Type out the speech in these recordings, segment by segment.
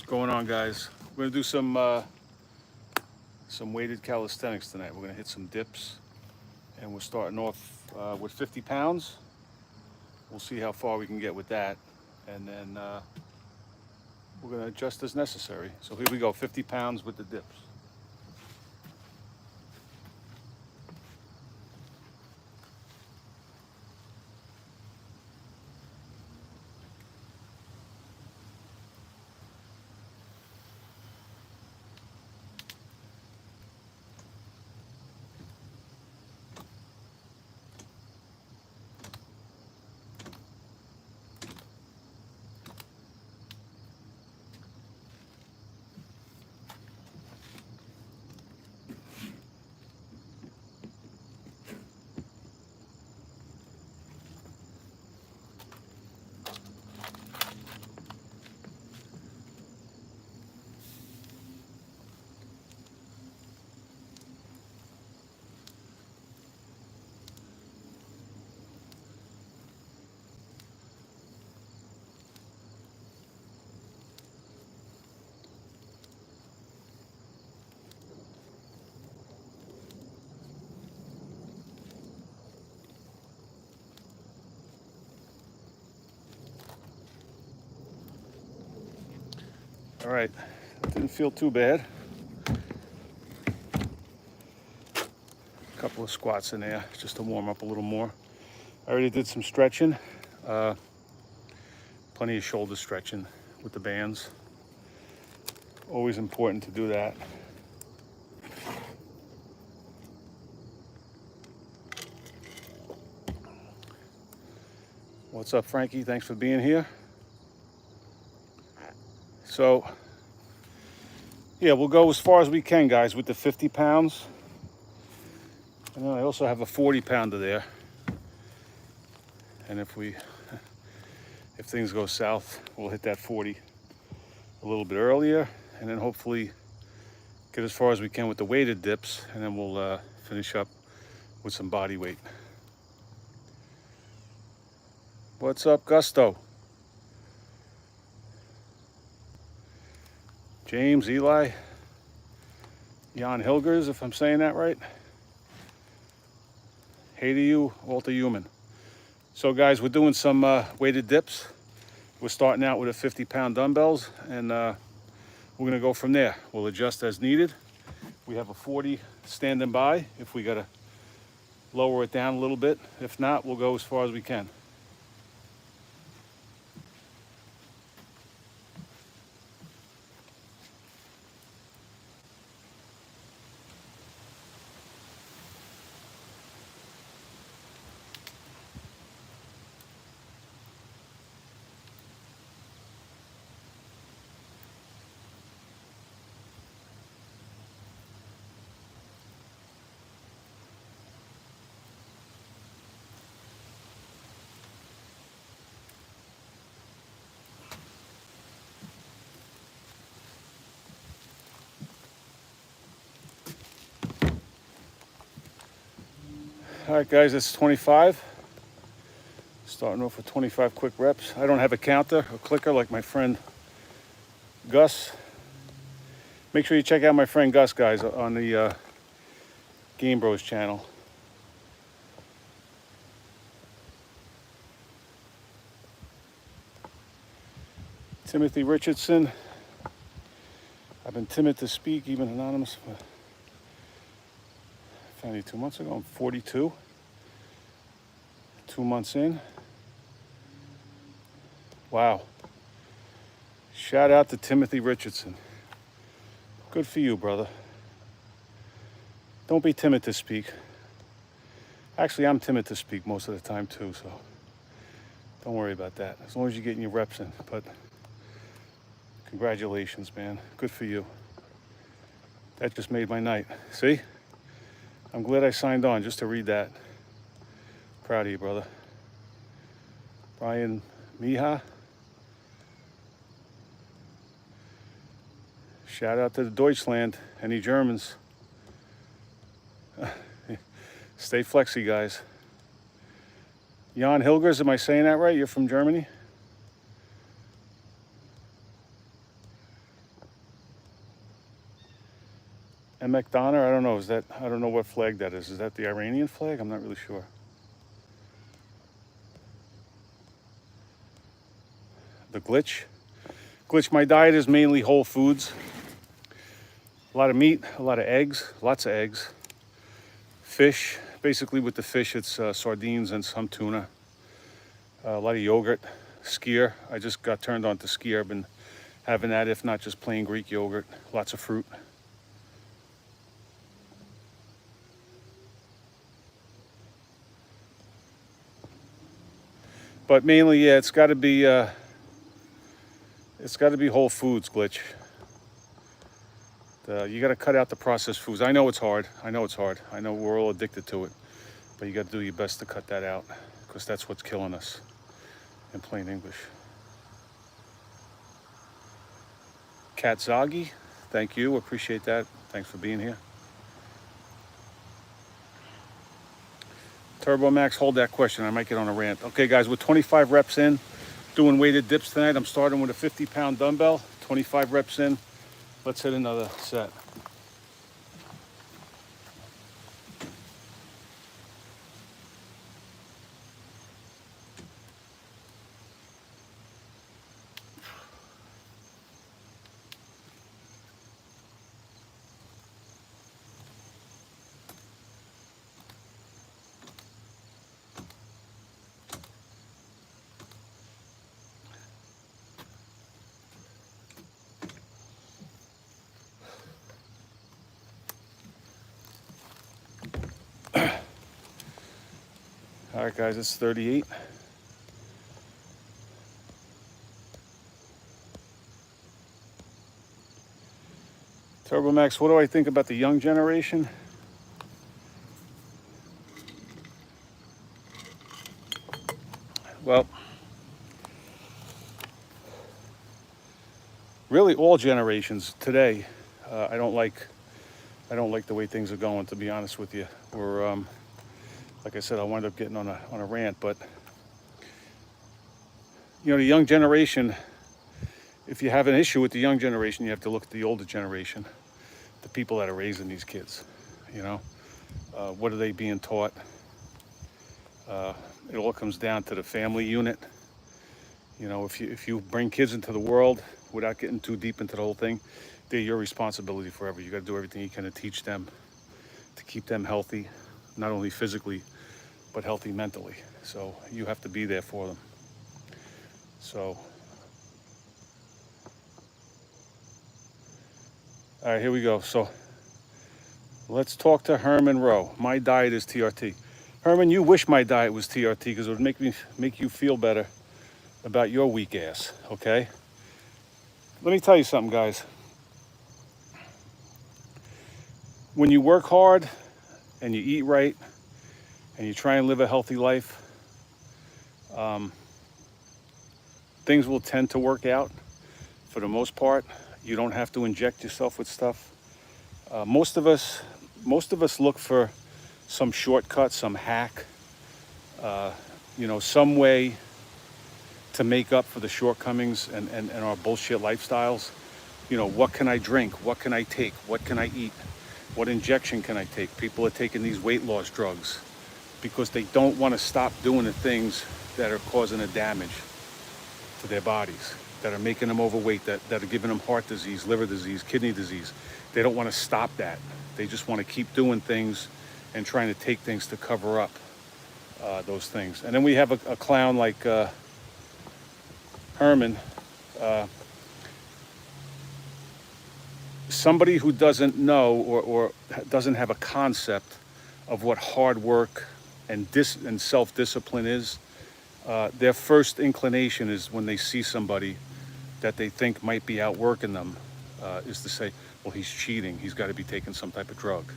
Going on, guys? We're gonna do some weighted calisthenics tonight. We're gonna hit some dips, and we're starting off with 50 pounds. We'll see how far we can get with that, and then we're gonna adjust as necessary. So here we go, 50 pounds with the dips. All right, didn't feel too bad. A couple of squats in there just to warm up a little more. I already did some stretching, plenty of shoulder stretching with the bands. Always important to do that. What's up, Frankie? Thanks for being here. So, yeah, we'll go as far as we can, guys, with the 50 pounds. And then I also have a 40 pounder there. And if things go south, we'll hit that 40 a little bit earlier, and then hopefully get as far as we can with the weighted dips, and then we'll finish up with some body weight. What's up, Gusto? James, Eli, Jan Hilgers, if I'm saying that right. Hey to you, Walter Human. So guys, we're doing some weighted dips. We're starting out with a 50-pound dumbbells, and we're gonna go from there. We'll adjust as needed. We have a 40 standing by if we gotta lower it down a little bit. If not, we'll go as far as we can. All right, guys, it's 25. Starting off with 25 quick reps. I don't have a counter or clicker like my friend Gus. Make sure you check out my friend Gus, guys, on the Game Bros channel. Timothy Richardson. I've been timid to speak, even anonymous. I found you 2 months ago. I'm 42. 2 months in. Wow. Shout out to Timothy Richardson. Good for you, brother. Don't be timid to speak. Actually, I'm timid to speak most of the time too, so don't worry about that. As long as you're getting your reps in. But congratulations, man. Good for you. That just made my night. See? I'm glad I signed on just to read that. Proud of you, brother. Brian Miha. Shout out to the Deutschland. Any Germans? Stay flexy, guys. Jan Hilgers, am I saying that right? You're from Germany? Mcdonald, I don't know. Is that, I don't know what flag that is. Is that the Iranian flag? I'm not really sure. The glitch. Glitch, my diet is mainly whole foods. A lot of meat, a lot of eggs, lots of eggs. Fish, basically with the fish, it's sardines and some tuna. A lot of yogurt. Skyr, I just got turned on to skyr. I've been having that, if not just plain Greek yogurt. Lots of fruit. But mainly, yeah, it's got to be whole foods, Glitch. You got to cut out the processed foods. I know it's hard. I know we're all addicted to it, but you got to do your best to cut that out, because that's what's killing us, in plain English. Kat Zagi, thank you. Appreciate that. Thanks for being here. Turbo Max, hold that question. I might get on a rant. Okay, guys, with 25 reps in, doing weighted dips tonight. I'm starting with a 50-pound dumbbell. 25 reps in. Let's hit another set. All right, guys, it's 38. Turbo Max, what do I think about the young generation? Well, really all generations today. I don't like the way things are going, to be honest with you. We're like I said, I wound up getting on a rant, but you know, the young generation, if you have an issue with the young generation, you have to look at the older generation, the people that are raising these kids. You know, what are they being taught? It all comes down to the family unit. You know, if you bring kids into the world without getting too deep into the whole thing, they're your responsibility forever. You got to do everything you can to teach them, to keep them healthy, not only physically, but healthy mentally. So you have to be there for them. So, all right, here we go. So let's talk to Herman Rowe. My diet is TRT. Herman, you wish my diet was TRT, because it would make you feel better about your weak ass, okay? Let me tell you something, guys. When you work hard and you eat right and you try and live a healthy life, things will tend to work out for the most part. You don't have to inject yourself with stuff. Most of us look for some shortcut, some hack, you know, some way to make up for the shortcomings and our bullshit lifestyles. You know, what can I drink? What can I take? What can I eat? What injection can I take? People are taking these weight loss drugs because they don't want to stop doing the things that are causing the damage to their bodies, that are making them overweight, that are giving them heart disease, liver disease, kidney disease. They don't want to stop that. They just want to keep doing things and trying to take things to cover up those things. And then we have a clown like Herman, somebody who doesn't know or doesn't have a concept of what hard work and self-discipline is. Their first inclination is, when they see somebody that they think might be outworking them, is to say, well, he's cheating. He's got to be taking some type of drug,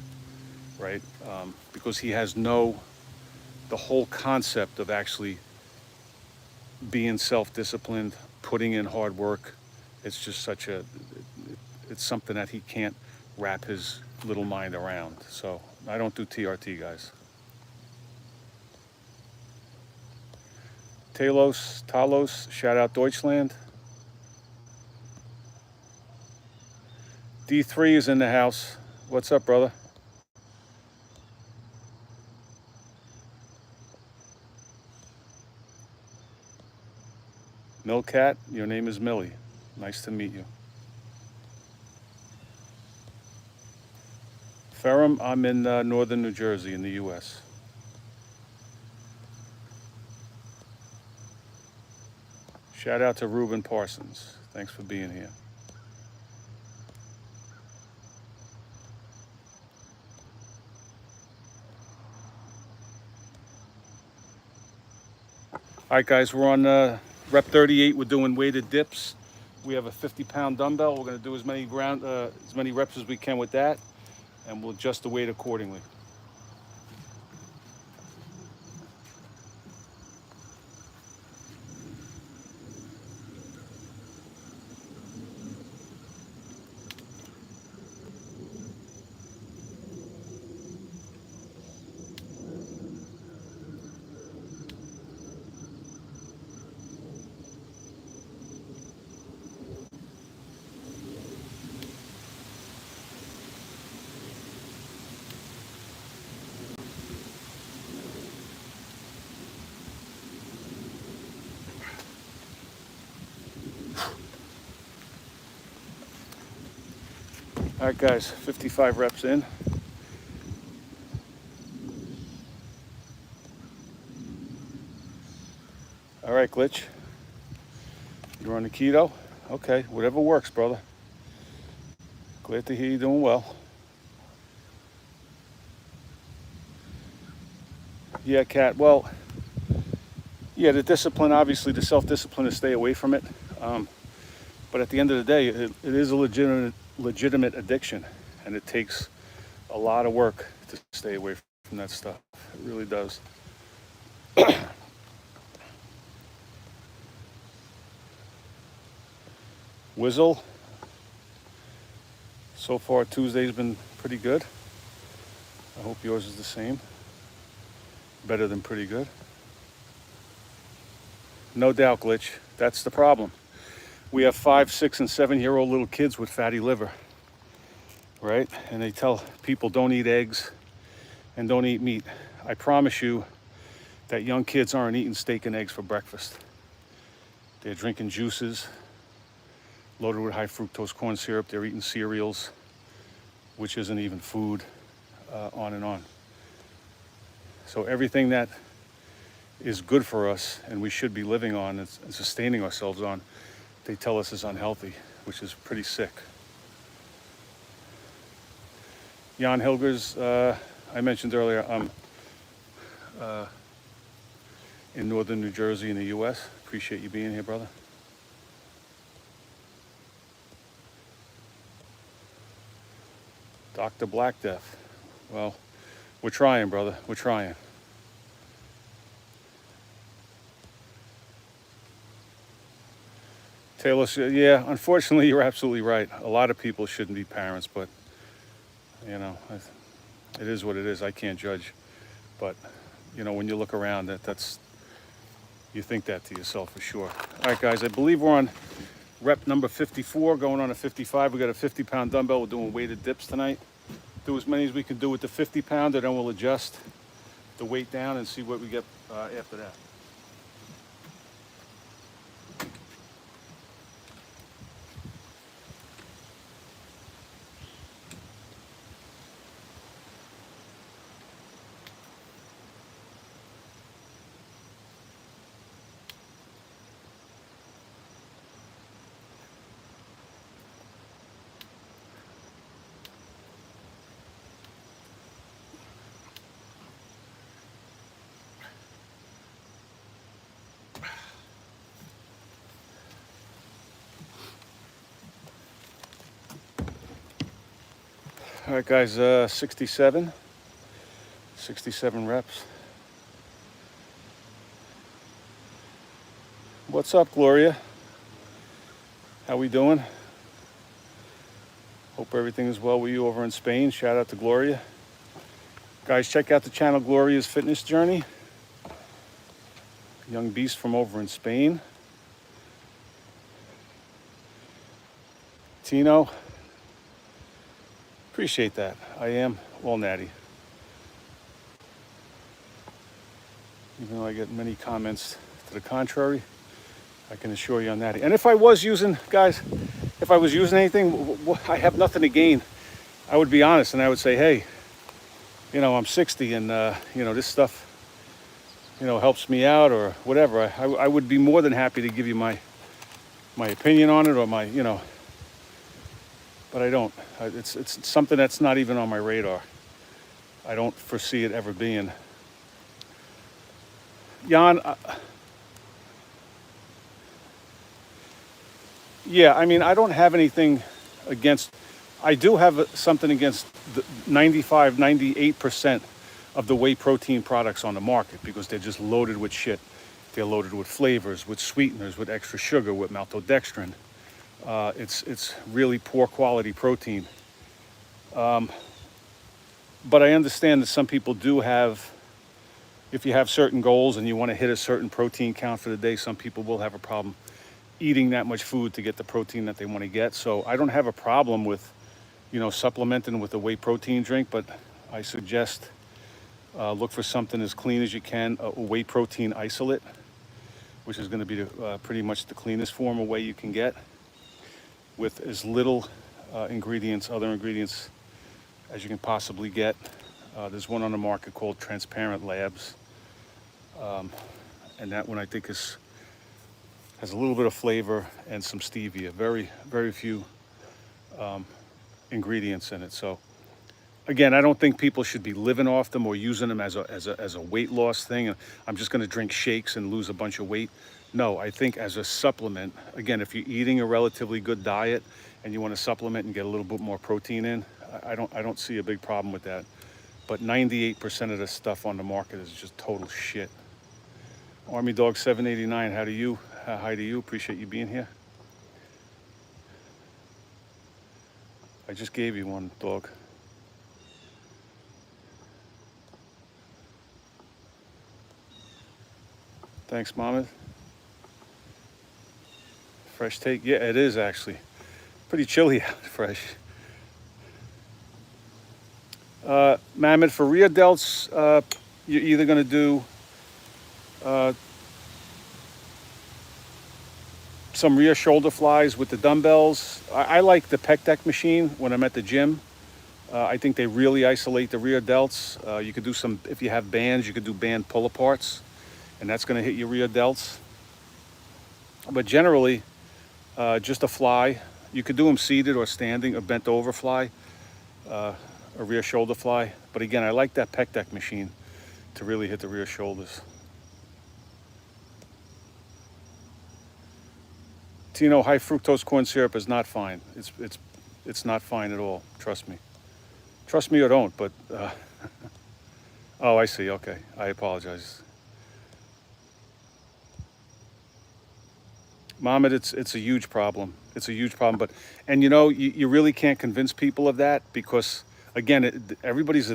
right? Because he has the whole concept of actually being self-disciplined, putting in hard work. It's just it's something that he can't wrap his little mind around. So I don't do TRT, guys. Talos, shout out Deutschland. D3 is in the house. What's up, brother? Millcat, your name is Millie. Nice to meet you. Ferrum, I'm in northern New Jersey in the U.S. Shout out to Ruben Parsons. Thanks for being here. All right, guys, we're on rep 38. We're doing weighted dips. We have a 50-pound dumbbell. We're going to do as many reps as we can with that, and we'll adjust the weight accordingly. All right, guys, 55 reps in. All right, Glitch. You're on the keto? Okay, whatever works, brother. Glad to hear you're doing well. Yeah, Kat, well, yeah, the discipline, obviously, the self-discipline to stay away from it. But at the end of the day, it is a legitimate addiction, and it takes a lot of work to stay away from that stuff. It really does. Whizzle. So far, Tuesday's been pretty good. I hope yours is the same. Better than pretty good. No doubt, Glitch. That's the problem. We have 5, 6, and 7-year-old little kids with fatty liver, right? And they tell people don't eat eggs and don't eat meat. I promise you that young kids aren't eating steak and eggs for breakfast. They're drinking juices loaded with high fructose corn syrup. They're eating cereals, which isn't even food, on and on. So everything that is good for us and we should be living on and sustaining ourselves on, they tell us is unhealthy, which is pretty sick. Jan Hilgers, I mentioned earlier, I'm in northern New Jersey in the U.S. Appreciate you being here, brother. Dr. Black Death. Well, we're trying, brother. We're trying. Taylor, yeah, unfortunately, you're absolutely right. A lot of people shouldn't be parents, but, you know, it is what it is. I can't judge. But, you know, when you look around, you think that to yourself for sure. All right, guys, I believe we're on rep number 54, going on a 55. We got a 50-pound dumbbell. We're doing weighted dips tonight. Do as many as we can do with the 50-pounder, then we'll adjust the weight down and see what we get after that. All right, guys, 67 reps. What's up, Gloria? How we doing? Hope everything is well with you over in Spain. Shout out to Gloria. Guys, check out the channel Gloria's Fitness Journey. Young beast from over in Spain. Tino. Appreciate that. I am all natty. Even though I get many comments to the contrary, I can assure you I'm natty. And if I was using, guys, if I was using anything, I have nothing to gain. I would be honest and I would say, hey, you know, I'm 60 and, you know, this stuff, you know, helps me out or whatever. I would be more than happy to give you my opinion on it or my, you know, but I don't. It's something that's not even on my radar. I don't foresee it ever being. Jan, yeah, I mean, I don't have anything against, I do have something against the 95, 98% of the whey protein products on the market because they're just loaded with shit. They're loaded with flavors, with sweeteners, with extra sugar, with maltodextrin. It's really poor quality protein. But I understand that some people do have, if you have certain goals and you want to hit a certain protein count for the day, some people will have a problem eating that much food to get the protein that they want to get. So I don't have a problem with, you know, supplementing with a whey protein drink, but I suggest look for something as clean as you can, a whey protein isolate, which is going to be pretty much the cleanest form of whey you can get with as little ingredients, other ingredients as you can possibly get. There's one on the market called Transparent Labs. And that one I think has a little bit of flavor and some stevia. Very, very few ingredients in it. So again, I don't think people should be living off them or using them as a weight loss thing. I'm just going to drink shakes and lose a bunch of weight. No, I think as a supplement, again, if you're eating a relatively good diet and you want to supplement and get a little bit more protein in, I don't see a big problem with that. But 98% of the stuff on the market is just total shit. Army Dog 789, hi to you, appreciate you being here. I just gave you one, dog. Thanks, Mohammed. Fresh take, yeah, it is actually. Pretty chilly out, fresh. Mammoth, for rear delts, you're either gonna do some rear shoulder flies with the dumbbells. I like the pec deck machine when I'm at the gym. I think they really isolate the rear delts. You could do some, if you have bands, you could do band pull aparts, and that's gonna hit your rear delts. But generally, just a fly. You could do them seated or standing, a bent over fly, a rear shoulder fly. But again, I like that pec deck machine to really hit the rear shoulders. Tino, high fructose corn syrup is not fine. It's not fine at all. Trust me. Trust me or don't. But oh, I see. Okay, I apologize. Mohammed, it's a huge problem. It's a huge problem. But and you know, you really can't convince people of that because again, everybody's.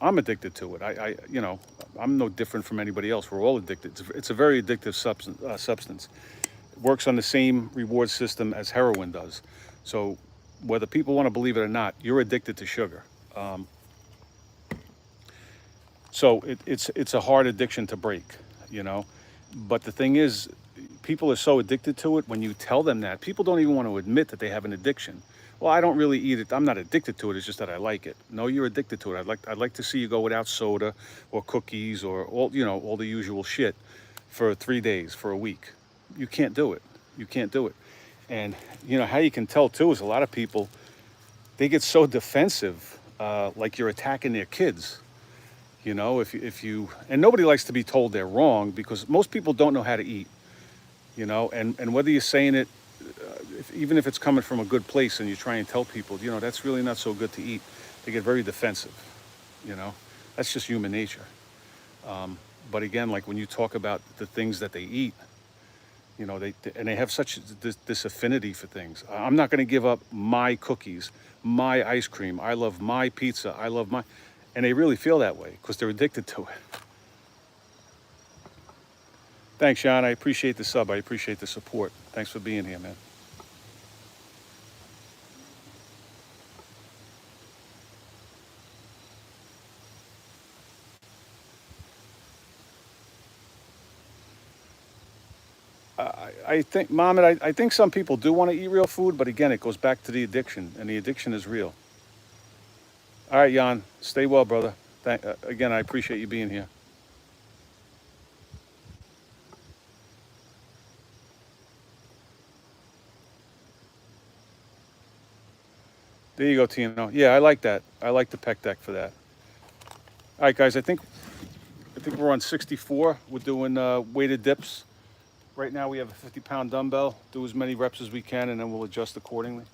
I'm addicted to it. I you know, I'm no different from anybody else. We're all addicted. It's a very addictive substance. Works on the same reward system as heroin does. So whether people want to believe it or not, you're addicted to sugar. So it's a hard addiction to break, you know. But the thing is, people are so addicted to it. When you tell them that, people don't even want to admit that they have an addiction. Well, I don't really eat it. I'm not addicted to it. It's just that I like it. No, you're addicted to it. I'd like to see you go without soda or cookies or all, you know, all the usual shit for 3 days, for a week. You can't do it. You can't do it. And you know how you can tell too is a lot of people, they get so defensive, like you're attacking their kids. You know, if you and nobody likes to be told they're wrong because most people don't know how to eat. You know, and whether you're saying it, even if it's coming from a good place and you try and tell people, you know, that's really not so good to eat, they get very defensive. You know, that's just human nature. But again, like when you talk about the things that they eat, you know, they have such this affinity for things. I'm not going to give up my cookies, my ice cream. I love my pizza. I love my, and they really feel that way because they're addicted to it. Thanks, Sean. I appreciate the sub. I appreciate the support. Thanks for being here, man. I think, Mohammed, I think some people do want to eat real food, but again, it goes back to the addiction, and the addiction is real. All right, Jan, stay well, brother. Again, I appreciate you being here. There you go, Tino. Yeah, I like that. I like the pec deck for that. All right, guys, I think we're on 64. We're doing weighted dips. Right now we have a 50-pound dumbbell. Do as many reps as we can, and then we'll adjust accordingly.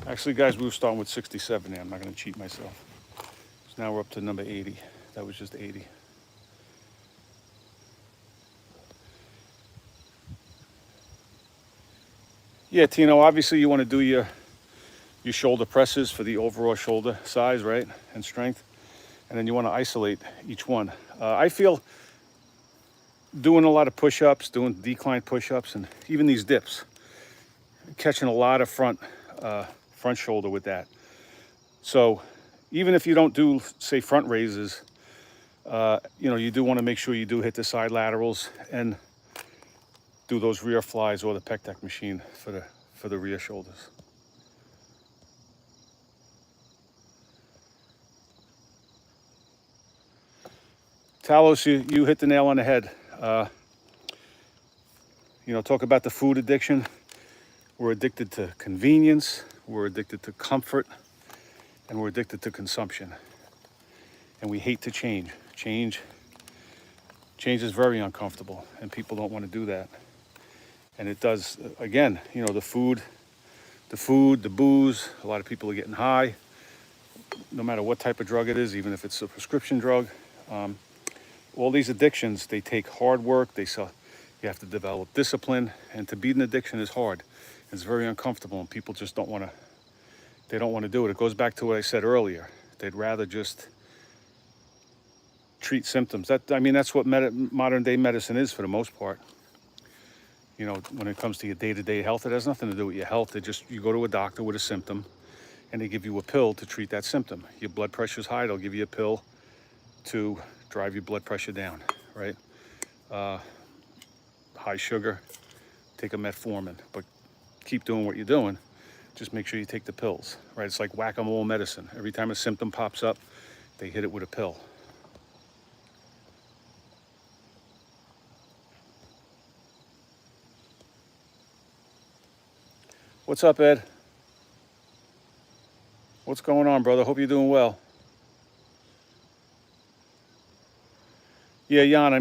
Actually, guys, we were starting with 67 there. I'm not going to cheat myself. So now we're up to number 80. That was just 80. Yeah, Tino, obviously you want to do your shoulder presses for the overall shoulder size, right, and strength. And then you want to isolate each one. I feel doing a lot of push-ups, doing decline push-ups, and even these dips, catching a lot of front shoulder with that. So even if you don't do, say, front raises, you do want to make sure you do hit the side laterals and do those rear flies or the pec deck machine for the rear shoulders. Talos, you hit the nail on the head. Talk about the food addiction. We're addicted to convenience, we're addicted to comfort, and we're addicted to consumption. And we hate to change. Change is very uncomfortable, and people don't want to do that. And it does, again, the food, the booze, a lot of people are getting high, no matter what type of drug it is, even if it's a prescription drug. All these addictions, they take hard work, you have to develop discipline, and to beat an addiction is hard. It's very uncomfortable, and people just don't want to do it. It goes back to what I said earlier. They'd rather just treat symptoms. That's what modern day medicine is for the most part. When it comes to your day-to-day health, it has nothing to do with your health. You go to a doctor with a symptom, and they give you a pill to treat that symptom. Your blood pressure's high, they'll give you a pill to drive your blood pressure down, right? High sugar, take a metformin, but keep doing what you're doing. Just make sure you take the pills, right? It's like whack-a-mole medicine. Every time a symptom pops up, they hit it with a pill. What's up, Ed? What's going on, brother? Hope you're doing well. Yeah, Jan,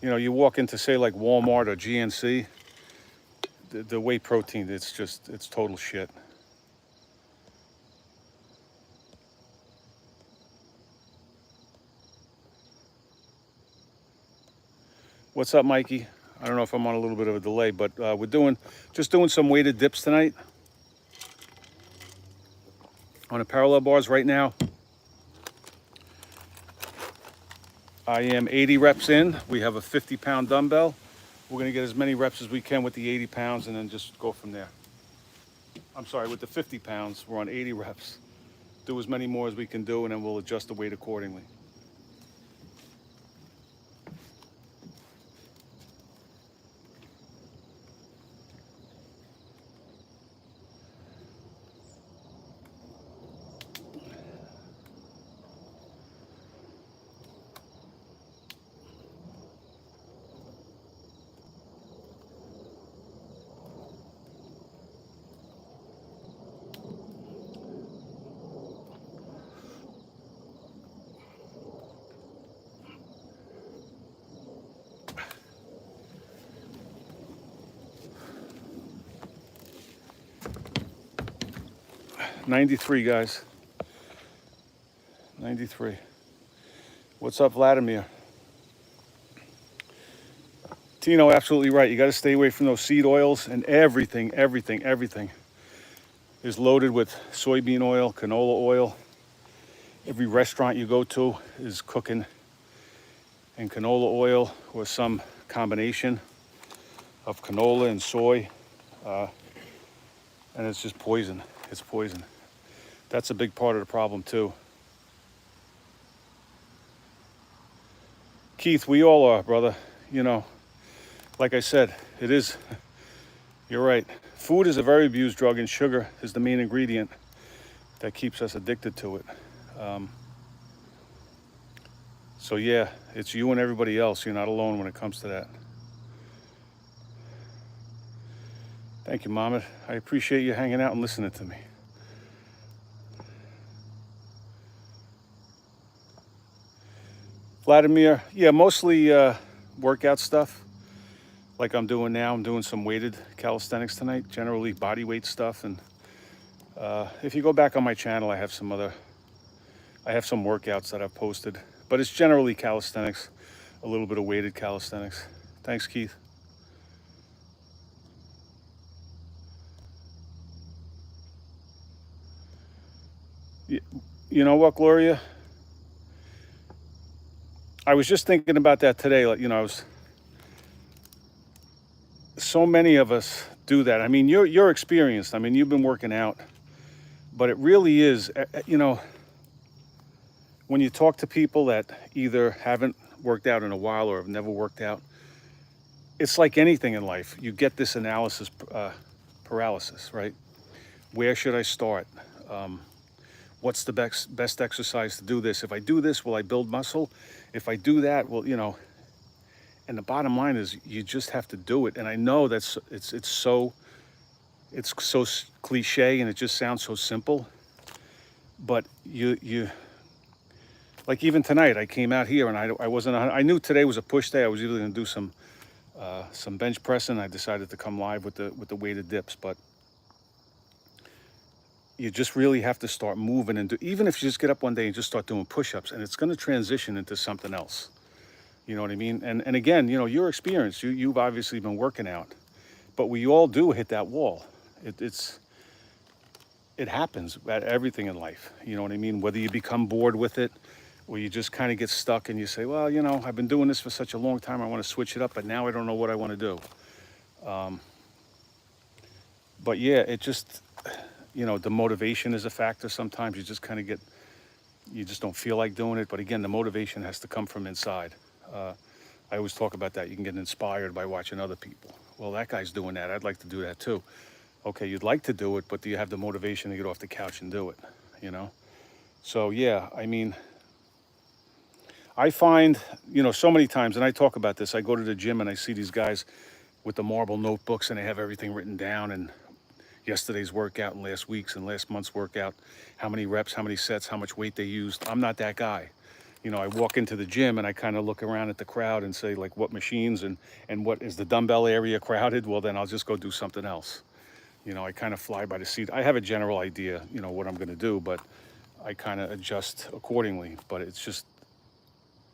you walk into, say, like Walmart or GNC, the whey protein, it's total shit. What's up, Mikey? I don't know if I'm on a little bit of a delay, but we're just doing some weighted dips tonight on the parallel bars right now. I am 80 reps in. We have a 50-pound dumbbell. We're going to get as many reps as we can with the 80 pounds and then just go from there. I'm sorry, with the 50 pounds, we're on 80 reps. Do as many more as we can do, and then we'll adjust the weight accordingly. 93, guys. 93. What's up, Vladimir? Tino, absolutely right. You got to stay away from those seed oils, and everything is loaded with soybean oil, canola oil. Every restaurant you go to is cooking in canola oil or some combination of canola and soy. And it's just poison. It's poison. That's a big part of the problem too. Keith, we all are, brother. You know, like I said, it is, you're right. Food is a very abused drug, and sugar is the main ingredient that keeps us addicted to it. So yeah, it's you and everybody else. You're not alone when it comes to that. Thank you, Mohammed. I appreciate you hanging out and listening to me. Vladimir, yeah, mostly workout stuff like I'm doing now. I'm doing some weighted calisthenics tonight, generally body weight stuff. And if you go back on my channel, I have some workouts that I've posted, but it's generally calisthenics, a little bit of weighted calisthenics. Thanks, Keith. You know what, Gloria? I was just thinking about that today. Like, you know, so many of us do that. I mean, you're experienced. I mean, you've been working out, but it really is, you know, when you talk to people that either haven't worked out in a while or have never worked out, it's like anything in life. You get this analysis paralysis, right? Where should I start? What's the best exercise to do this? If I do this, will I build muscle? If I do that, well, you know, and the bottom line is you just have to do it. And I know that's it's so cliche and it just sounds so simple, but you like even tonight I came out here and I knew today was a push day. I was either going to do some bench pressing. I decided to come live with the weighted dips, but you just really have to start moving and even if you just get up one day and just start doing push-ups, and it's going to transition into something else. You know what I mean? And again, you know, you're experienced. You've obviously been working out, but we all do hit that wall. It happens at everything in life. You know what I mean? Whether you become bored with it or you just kind of get stuck and you say, well, you know, I've been doing this for such a long time. I want to switch it up, but now I don't know what I want to do. But yeah, it just, you know, the motivation is a factor. Sometimes you just kind of you just don't feel like doing it. But again, the motivation has to come from inside. I always talk about that. You can get inspired by watching other people. Well, that guy's doing that. I'd like to do that too. Okay, you'd like to do it, but do you have the motivation to get off the couch and do it? You know? So yeah, I mean, I find, you know, so many times, and I talk about this, I go to the gym and I see these guys with the marble notebooks and they have everything written down, and yesterday's workout and last week's and last month's workout, how many reps, how many sets, how much weight they used. I'm not that guy. You know, I walk into the gym and I kind of look around at the crowd and say, like, what machines and what is the dumbbell area crowded? Well, then I'll just go do something else. You know, I kind of fly by the seat. I have a general idea, you know, what I'm going to do, but I kind of adjust accordingly. But it's just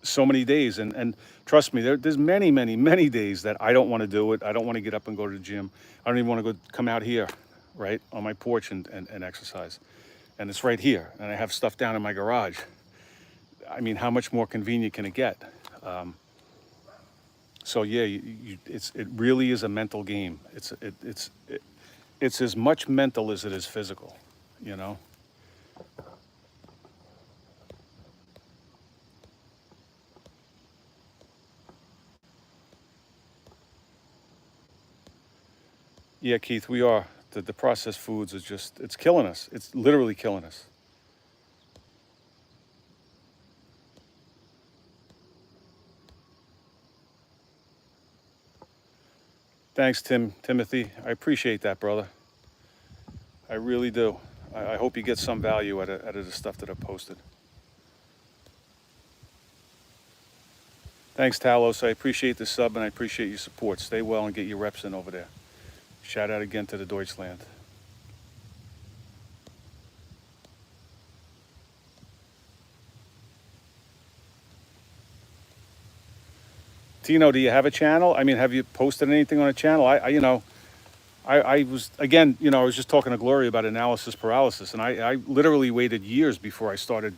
so many days. And trust me, there's many days that I don't want to do it. I don't want to get up and go to the gym. I don't even want to go come out here, right, on my porch and exercise. And it's right here. And I have stuff down in my garage. I mean, how much more convenient can it get? So yeah, it really is a mental game. It's as much mental as it is physical, you know? Yeah, Keith, we are. The processed foods is just, it's killing us. It's literally killing us. Thanks, Timothy. I appreciate that, brother. I really do. I hope you get some value out of the stuff that I posted. Thanks, Talos. I appreciate the sub and I appreciate your support. Stay well and get your reps in over there. Shout out again to the Deutschland. Tino, do you have a channel? I mean, have you posted anything on a channel? You know, I was, again, you know, I was just talking to Gloria about analysis paralysis, and I literally waited years before I started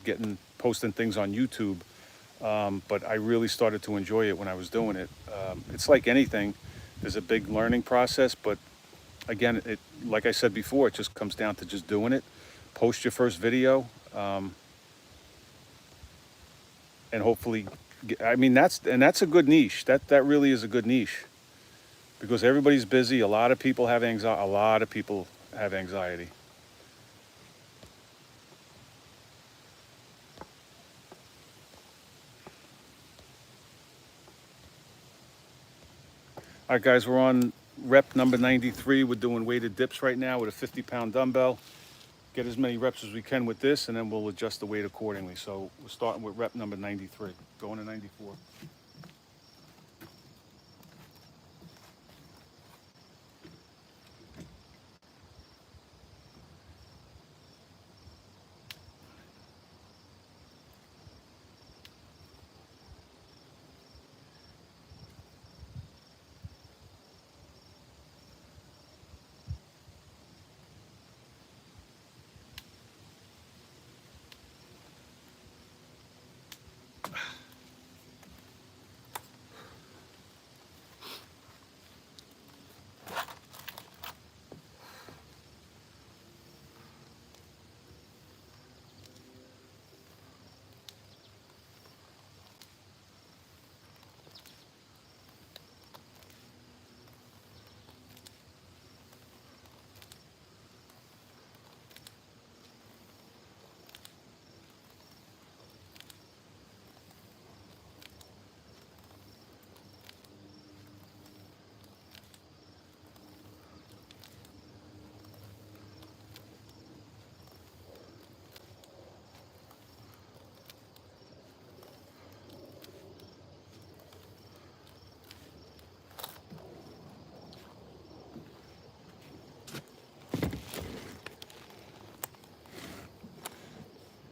posting things on YouTube. But I really started to enjoy it when I was doing it. It's like anything, there's a big learning process, but again, like I said before, it just comes down to just doing it. Post your first video, and hopefully, I mean, that's a good niche. That really is a good niche, because everybody's busy. A lot of people have anxiety. A lot of people have anxiety. All right, guys, we're on rep number 93. We're doing weighted dips right now with a 50-pound dumbbell. Get as many reps as we can with this, and then we'll adjust the weight accordingly. So we're starting with rep number 93, going to 94.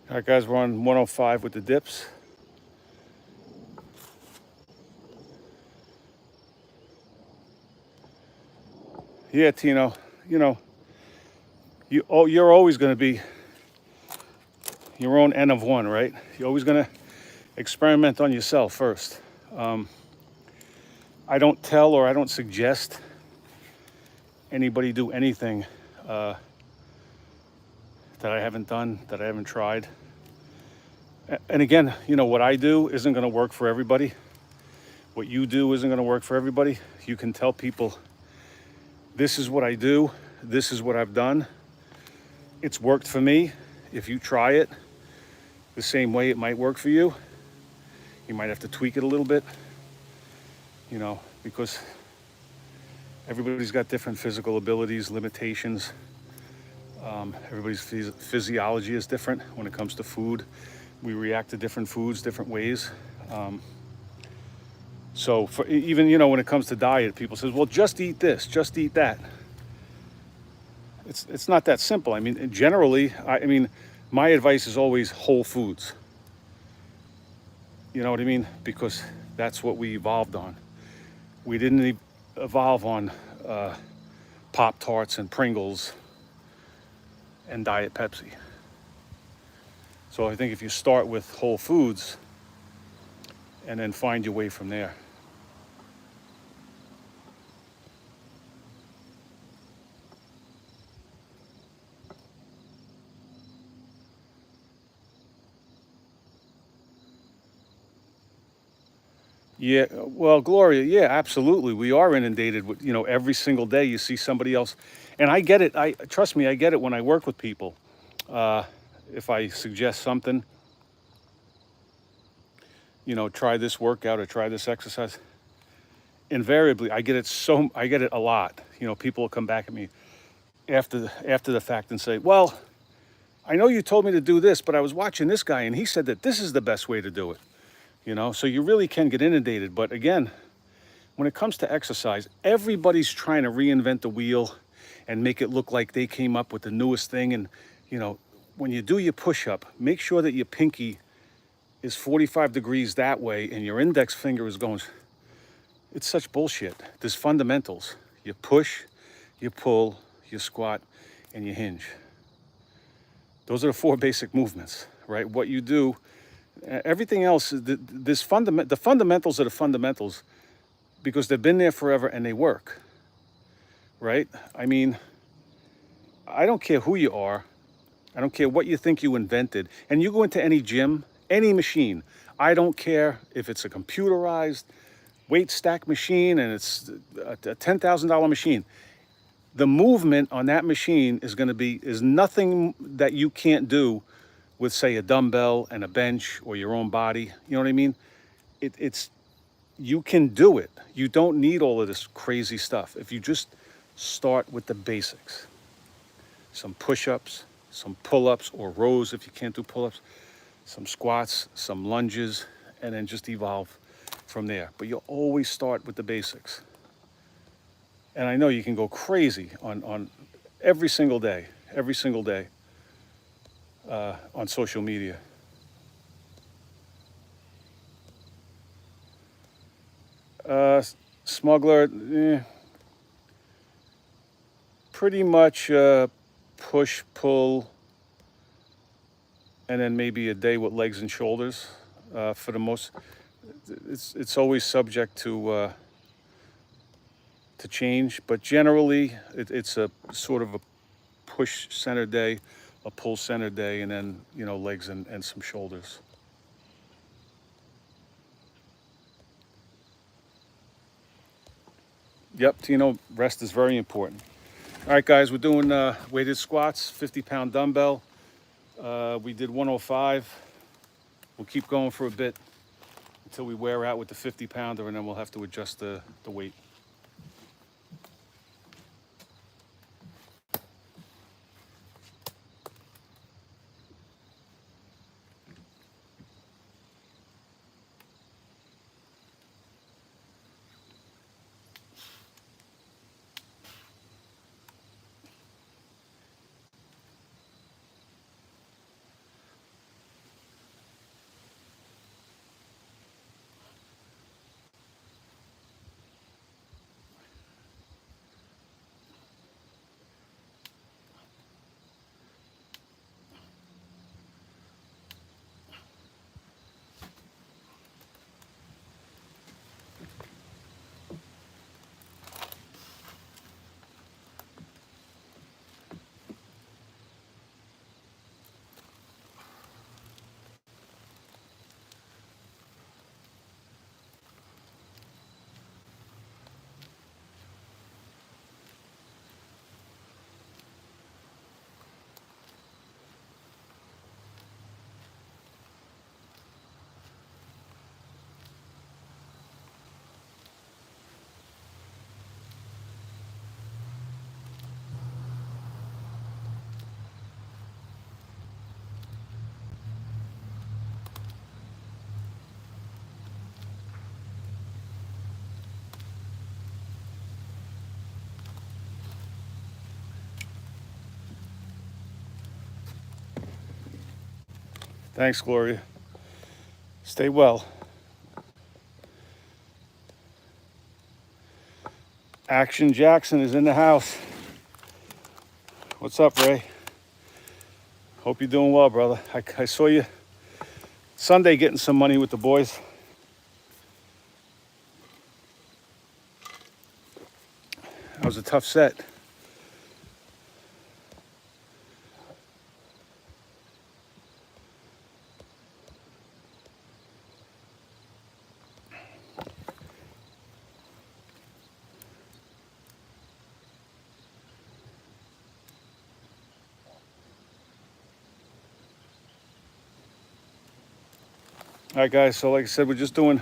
All right, guys, we're on 105 with the dips. Yeah, Tino, you know, you're always going to be your own N of one, right? You're always going to experiment on yourself first. I don't tell or I don't suggest anybody do anything that I haven't done, that I haven't tried. And again, you know, what I do isn't going to work for everybody. What you do isn't going to work for everybody. You can tell people, this is what I do, this is what I've done. It's worked for me. If you try it the same way, it might work for you. You might have to tweak it a little bit, you know, because everybody's got different physical abilities, limitations. Everybody's physiology is different when it comes to food. We react to different foods different ways. So for even, you know, when it comes to diet, people says, well, just eat this, just eat that. It's not that simple. I mean, generally, I mean, my advice is always whole foods. You know what I mean? Because that's what we evolved on. We didn't evolve on Pop-Tarts and Pringles and Diet Pepsi. So I think if you start with whole foods and then find your way from there. Yeah, well, Gloria, yeah, absolutely. We are inundated with, you know, every single day you see somebody else. And I get it. Trust me, I get it when I work with people. If I suggest something, you know, try this workout or try this exercise, invariably I get it a lot. You know, people will come back at me after the fact and say, well, I know you told me to do this, but I was watching this guy and he said that this is the best way to do it. You know, so you really can get inundated. But again, when it comes to exercise, everybody's trying to reinvent the wheel and make it look like they came up with the newest thing. And, you know, when you do your push-up, make sure that your pinky is 45 degrees that way and your index finger is going It's such bullshit. There's fundamentals. You push, you pull, you squat, and you hinge. Those are the 4 basic movements, right? What you do, everything else, the fundamentals are the fundamentals because they've been there forever and they work, right? I mean, I don't care who you are. I don't care what you think you invented. And you go into any gym, any machine, I don't care if it's a computerized weight stack machine and it's a $10,000 machine. The movement on that machine is nothing that you can't do with, say, a dumbbell and a bench or your own body. You know what I mean? You can do it. You don't need all of this crazy stuff. If you just start with the basics, some push-ups, some pull-ups or rows if you can't do pull-ups, some squats, some lunges, and then just evolve from there. But you'll always start with the basics. And I know you can go crazy on every single day on social media. Smuggler, pretty much push, pull, and then maybe a day with legs and shoulders. For the most, it's always subject to change, but generally it's a sort of a push center day, a pull center day, and then legs and some shoulders. Yep, Tino, rest is very important. All right, guys, we're doing weighted squats, 50-pound dumbbell. We did 105. We'll keep going for a bit until we wear out with the 50-pounder, and then we'll have to adjust the weight. Thanks, Gloria. Stay well. Action Jackson is in the house. What's up, Ray? Hope you're doing well, brother. I saw you Sunday getting some money with the boys. That was a tough set. All right, guys, so like I said, we're just doing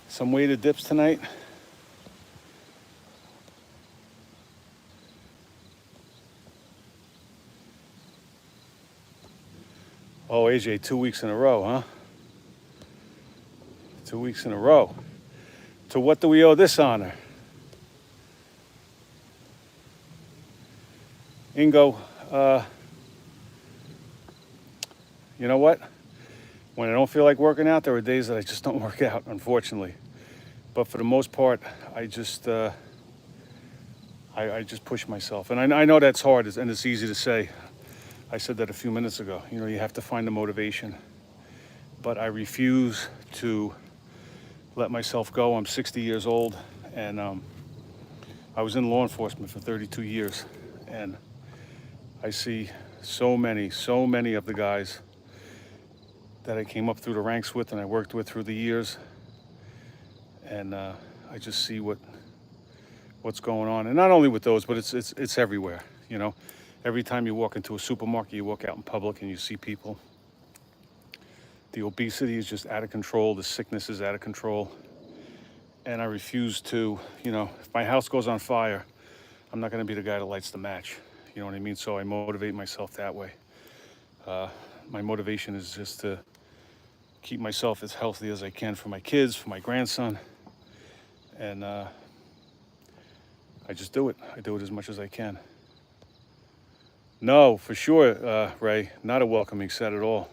some weighted dips tonight. Oh, AJ, 2 weeks in a row, huh? 2 weeks in a row. To what do we owe this honor? Ingo, you know what? When I don't feel like working out, there are days that I just don't work out, unfortunately. But for the most part, I just I just push myself. And I know that's hard and it's easy to say. I said that a few minutes ago. You know, you have to find the motivation. But I refuse to let myself go. I'm 60 years old, and I was in law enforcement for 32 years. And I see so many of the guys that I came up through the ranks with and I worked with through the years. And I just see what's going on. And not only with those, but it's everywhere, you know. Every time you walk into a supermarket, you walk out in public and you see people. The obesity is just out of control. The sickness is out of control. And I refuse to, you know, if my house goes on fire, I'm not going to be the guy that lights the match. You know what I mean? So I motivate myself that way. My motivation is just to keep myself as healthy as I can for my kids, for my grandson. And I just do it. I do it as much as I can. No, for sure, Ray, not a welcoming set at all.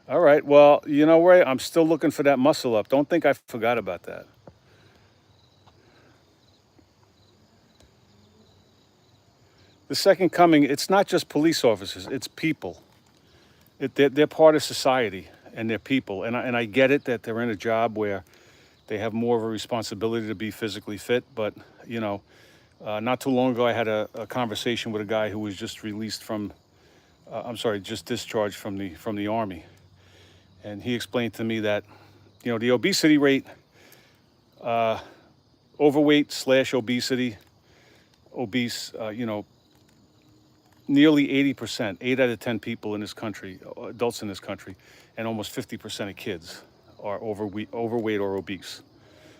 All right, well, you know, Ray, I'm still looking for that muscle up. Don't think I forgot about that. The second coming, it's not just police officers, it's people. They're part of society, and they're people. And I get it that they're in a job where they have more of a responsibility to be physically fit, but, you know, not too long ago I had a conversation with a guy who was just released from, just discharged from the Army. And he explained to me that, you know, the obesity rate, overweight / obesity, obese, you know, nearly 80%, 8 out of 10 people in this country, adults in this country, and almost 50% of kids are overweight or obese.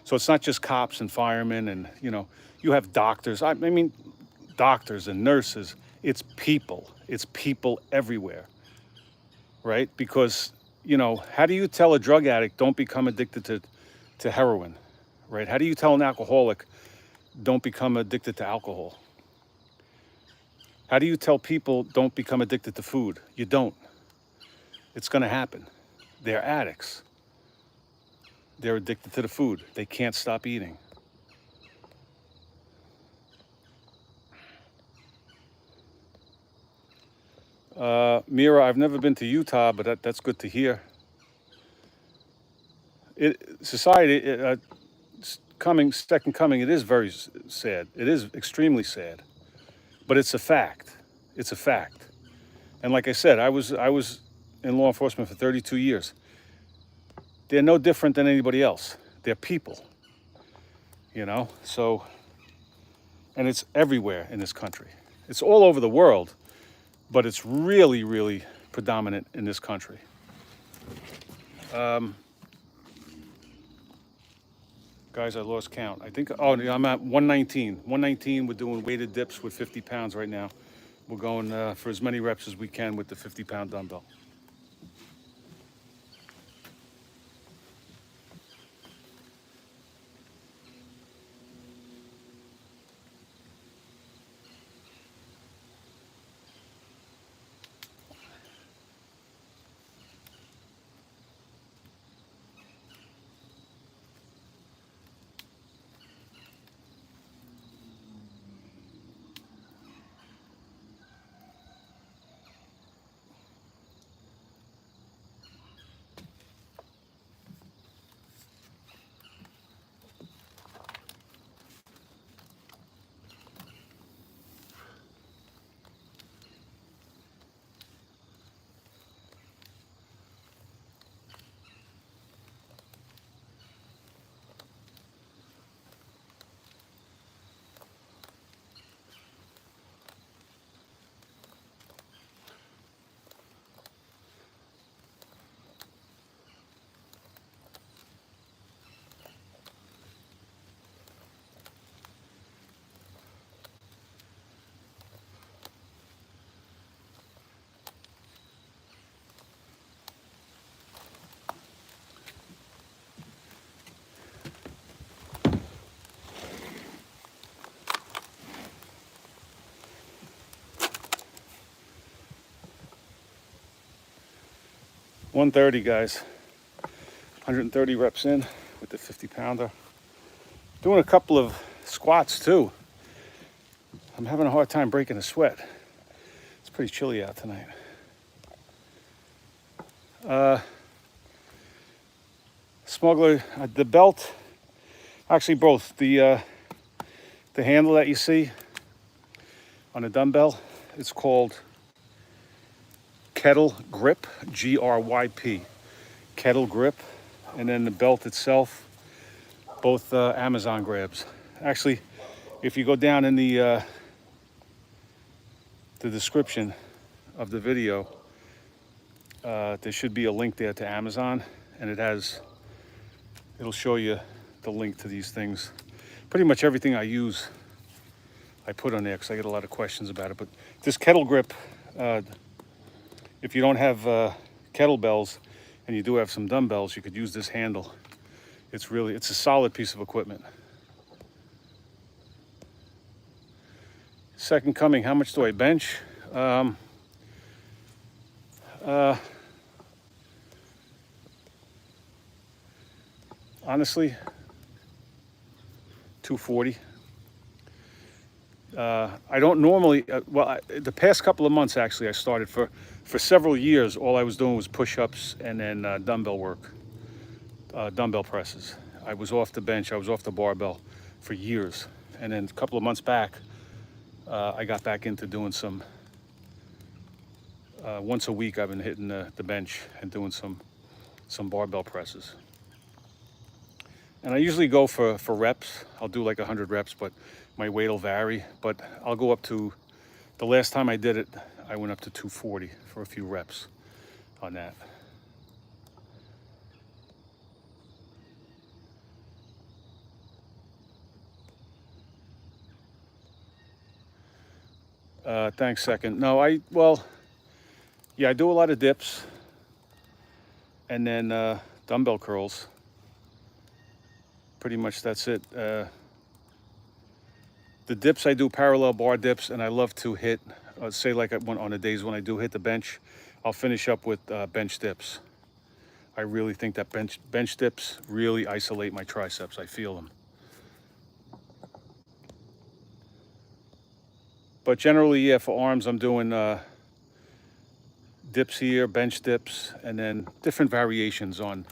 So it's not just cops and firemen and, you know, you have doctors. I mean, doctors and nurses. It's people. It's people everywhere, right? Because, you know, how do you tell a drug addict don't become addicted to heroin, right? How do you tell an alcoholic don't become addicted to alcohol? How do you tell people don't become addicted to food? You don't. It's going to happen. They're addicts. They're addicted to the food. They can't stop eating. Mira, I've never been to Utah, but that's good to hear. Society, second coming, it is very sad. It is extremely sad, but it's a fact. It's a fact. And like I said, I was in law enforcement for 32 years. They're no different than anybody else. They're people, you know? So, and it's everywhere in this country. It's all over the world, but it's really, really predominant in this country. Guys, I lost count. I think, I'm at 119. 119, we're doing weighted dips with 50 pounds right now. We're going for as many reps as we can with the 50-pound dumbbell. $130, guys. 130 reps in with the 50-pounder. Doing a couple of squats too. I'm having a hard time breaking a sweat. It's pretty chilly out tonight. Smuggler, the belt, actually both. The handle that you see on a dumbbell, it's called Kettle Grip, GRYP, Kettle Grip. And then the belt itself, both Amazon grabs. Actually, if you go down in the description of the video, there should be a link there to Amazon, and it'll show you the link to these things. Pretty much everything I use, I put on there because I get a lot of questions about it. But this kettle grip, if you don't have kettlebells and you do have some dumbbells, you could use this handle. It's a solid piece of equipment. Second coming, how much do I bench? Honestly, 240. I don't normally, the past couple of months actually, I started for several years, all I was doing was push-ups and then dumbbell work, dumbbell presses. I was off the bench, I was off the barbell for years. And then a couple of months back, I got back into doing some, once a week I've been hitting the bench and doing some barbell presses. And I usually go for reps. I'll do like 100 reps, but my weight will vary. But I'll go up to, the last time I did it, I went up to 240 for a few reps on that. Thanks, second. No, I do a lot of dips and then dumbbell curls. Pretty much that's it. The dips, I do parallel bar dips, and I love to hit, say like on the days when I do hit the bench, I'll finish up with bench dips. I really think that bench dips really isolate my triceps. I feel them. But generally, yeah, for arms, I'm doing dips here, bench dips, and then different variations on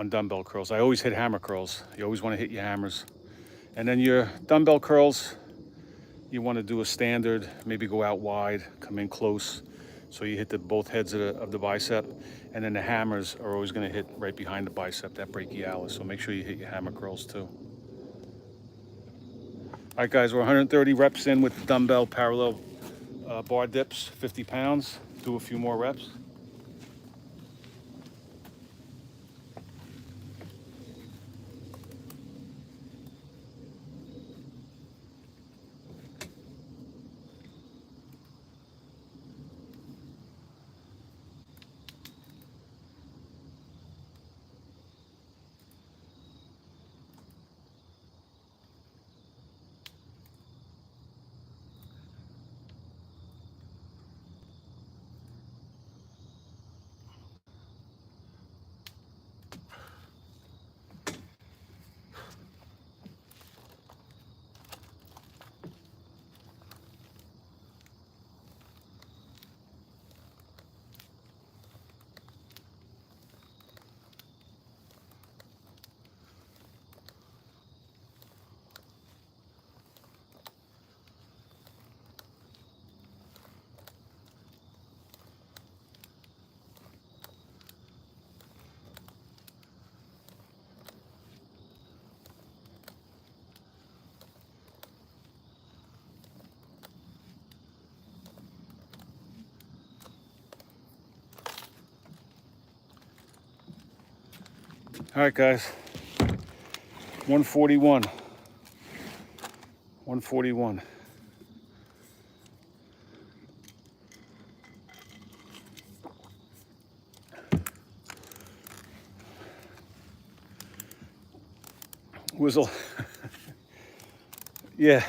dumbbell curls. I always hit hammer curls. You always want to hit your hammers. And then your dumbbell curls, you want to do a standard, maybe go out wide, come in close, so you hit both heads of the bicep. And then the hammers are always going to hit right behind the bicep, that brachialis. So make sure you hit your hammer curls too. All right, guys, we're 130 reps in with the dumbbell parallel bar dips, 50 pounds. Do a few more reps. All right, guys, 141. 141. Yeah,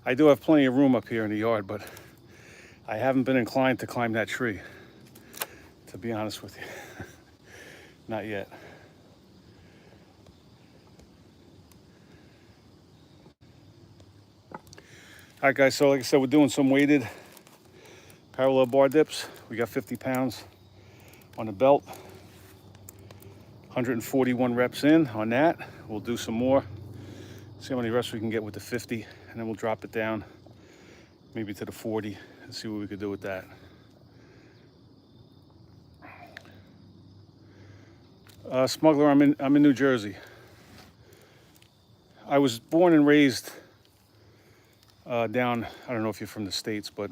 I do have plenty of room up here in the yard, but I haven't been inclined to climb that tree, to be honest with you. Not yet. All right, guys, so like I said, we're doing some weighted parallel bar dips. We got 50 pounds on the belt. 141 reps in on that. We'll do some more. See how many reps we can get with the 50, and then we'll drop it down maybe to the 40 and see what we could do with that. Smuggler, I'm in New Jersey. I was born and raised down, I don't know if you're from the States, but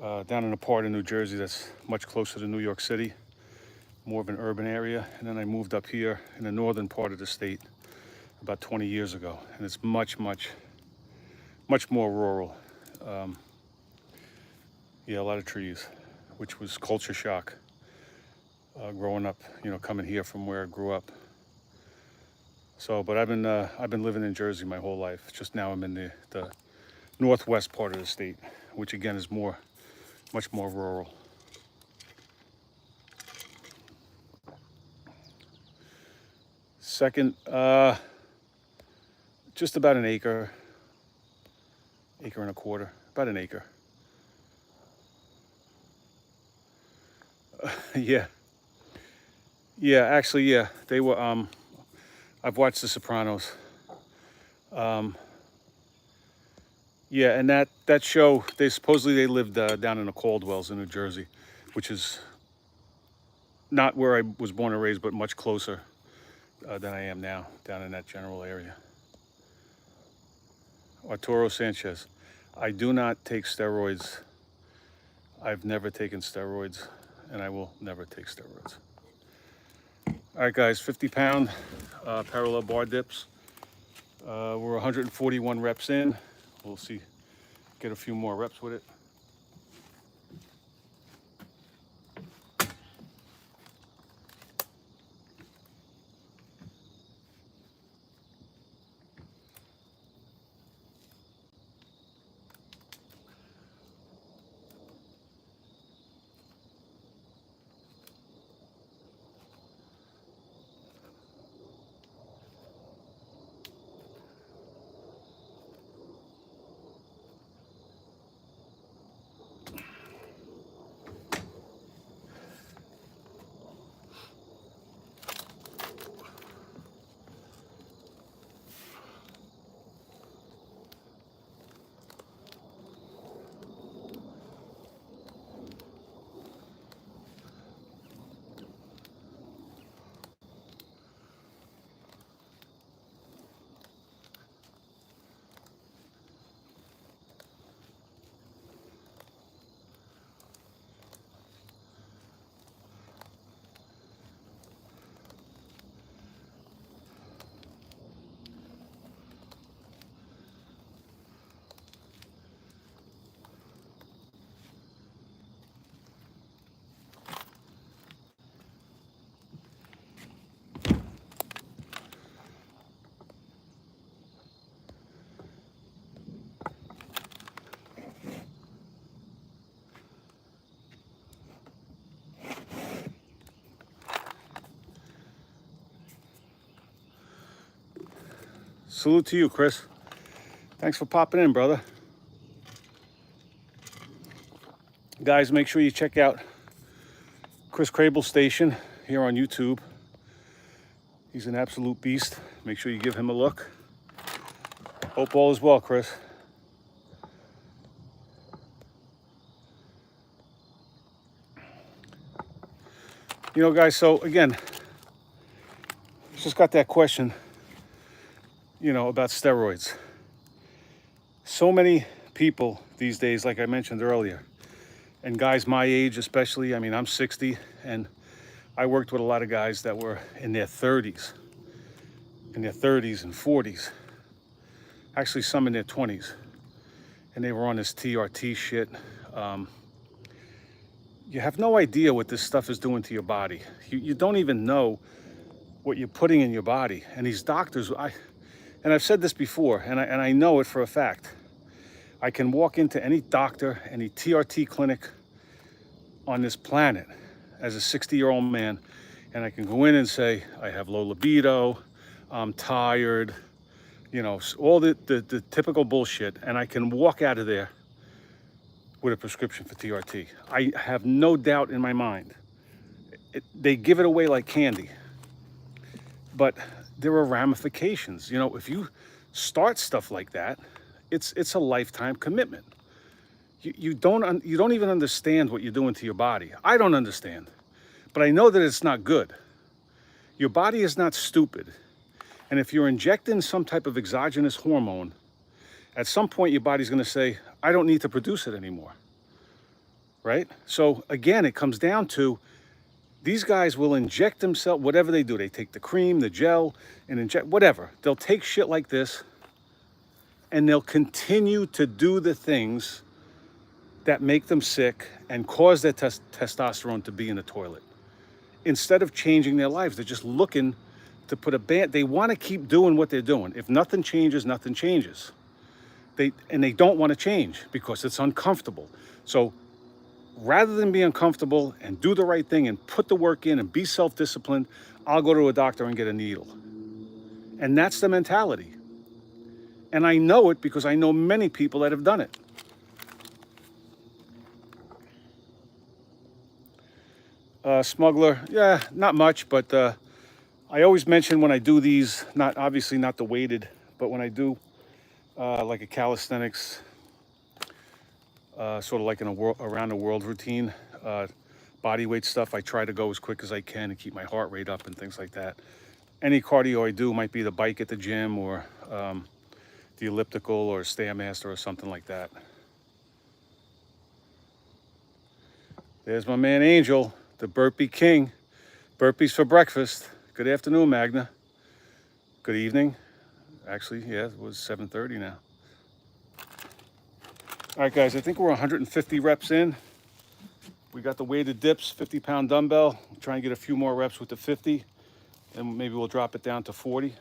down in a part of New Jersey that's much closer to New York City, more of an urban area. And then I moved up here in the northern part of the state about 20 years ago. And it's much more rural. Yeah, a lot of trees, which was culture shock growing up, you know, coming here from where I grew up. So, but I've been living in Jersey my whole life. Just now I'm in the northwest part of the state, which again is much more rural. Second, just about an acre and a quarter, about an acre. Yeah, actually, yeah, they were. I've watched The Sopranos. Yeah, and that show, they supposedly lived down in the Caldwells in New Jersey, which is not where I was born and raised, but much closer than I am now, down in that general area. Arturo Sanchez. I do not take steroids. I've never taken steroids, and I will never take steroids. All right, guys, 50-pound parallel bar dips. We're 141 reps in. We'll see, get a few more reps with it. Salute to you, Chris. Thanks for popping in, brother. Guys, make sure you check out Chris Crable's station here on YouTube. He's an absolute beast. Make sure you give him a look. Hope all is well, Chris. You know, guys, so again, just got that question, you know, about steroids. So many people these days, like I mentioned earlier, and guys my age especially, I mean, I'm 60, and I worked with a lot of guys that were in their 30s and 40s. Actually, some in their 20s. And they were on this TRT shit. You have no idea what this stuff is doing to your body. You don't even know what you're putting in your body. And these doctors, and I've said this before, and I know it for a fact. I can walk into any doctor, any TRT clinic on this planet as a 60-year-old man, And I can go in and say, I have low libido, I'm tired, you know, all the typical bullshit. And I can walk out of there with a prescription for TRT. I have no doubt in my mind. They give it away like candy. But there are ramifications. You know, if you start stuff like that, it's a lifetime commitment. You don't even understand what you're doing to your body. I don't understand, but I know that it's not good. Your body is not stupid. And if you're injecting some type of exogenous hormone, at some point your body's going to say, I don't need to produce it anymore. Right? So again, it comes down to these guys will inject themselves, whatever they do. They take the cream, the gel, and inject whatever. They'll take shit like this and they'll continue to do the things that make them sick and cause their testosterone to be in the toilet. Instead of changing their lives, they're just looking to put a band. They want to keep doing what they're doing. If nothing changes, nothing changes. They don't want to change because it's uncomfortable. So rather than be uncomfortable and do the right thing and put the work in and be self-disciplined, I'll go to a doctor and get a needle. And that's the mentality. And I know it because I know many people that have done it. Smuggler, yeah, not much, but I always mention when I do these, obviously not the weighted, but when I do like a calisthenics, sort of like in a around the world routine, body weight stuff, I try to go as quick as I can and keep my heart rate up and things like that. Any cardio I do might be the bike at the gym or the elliptical or Stairmaster or something like that. There's my man Angel, the burpee king. Burpees for breakfast. Good afternoon, Magna. Good evening. Actually, yeah, it was 7:30 now. All right, guys, I think we're 150 reps in. We got the weighted dips, 50-pound dumbbell. We'll try and get a few more reps with the 50, and maybe we'll drop it down to 40.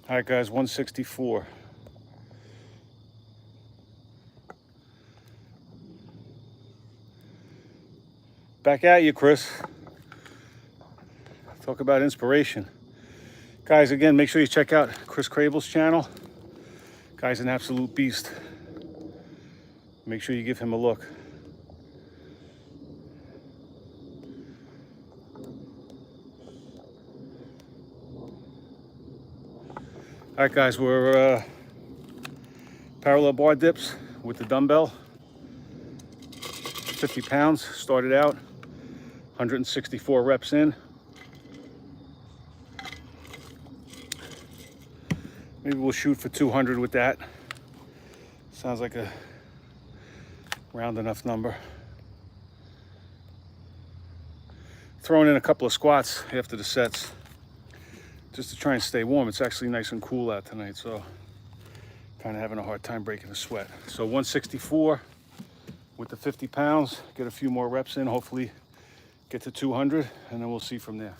All right, guys, 164. Back at you, Chris. Talk about inspiration. Guys, again, make sure you check out Chris Crable's channel. Guy's an absolute beast. Make sure you give him a look. All right, guys, we're parallel bar dips with the dumbbell. 50 pounds, started out, 164 reps in. Maybe we'll shoot for 200 with that. Sounds like a round enough number. Throwing in a couple of squats after the sets, just to try and stay warm. It's actually nice and cool out tonight, so kind of having a hard time breaking a sweat. So 164 with the 50 pounds, get a few more reps in, hopefully get to 200, and then we'll see from there.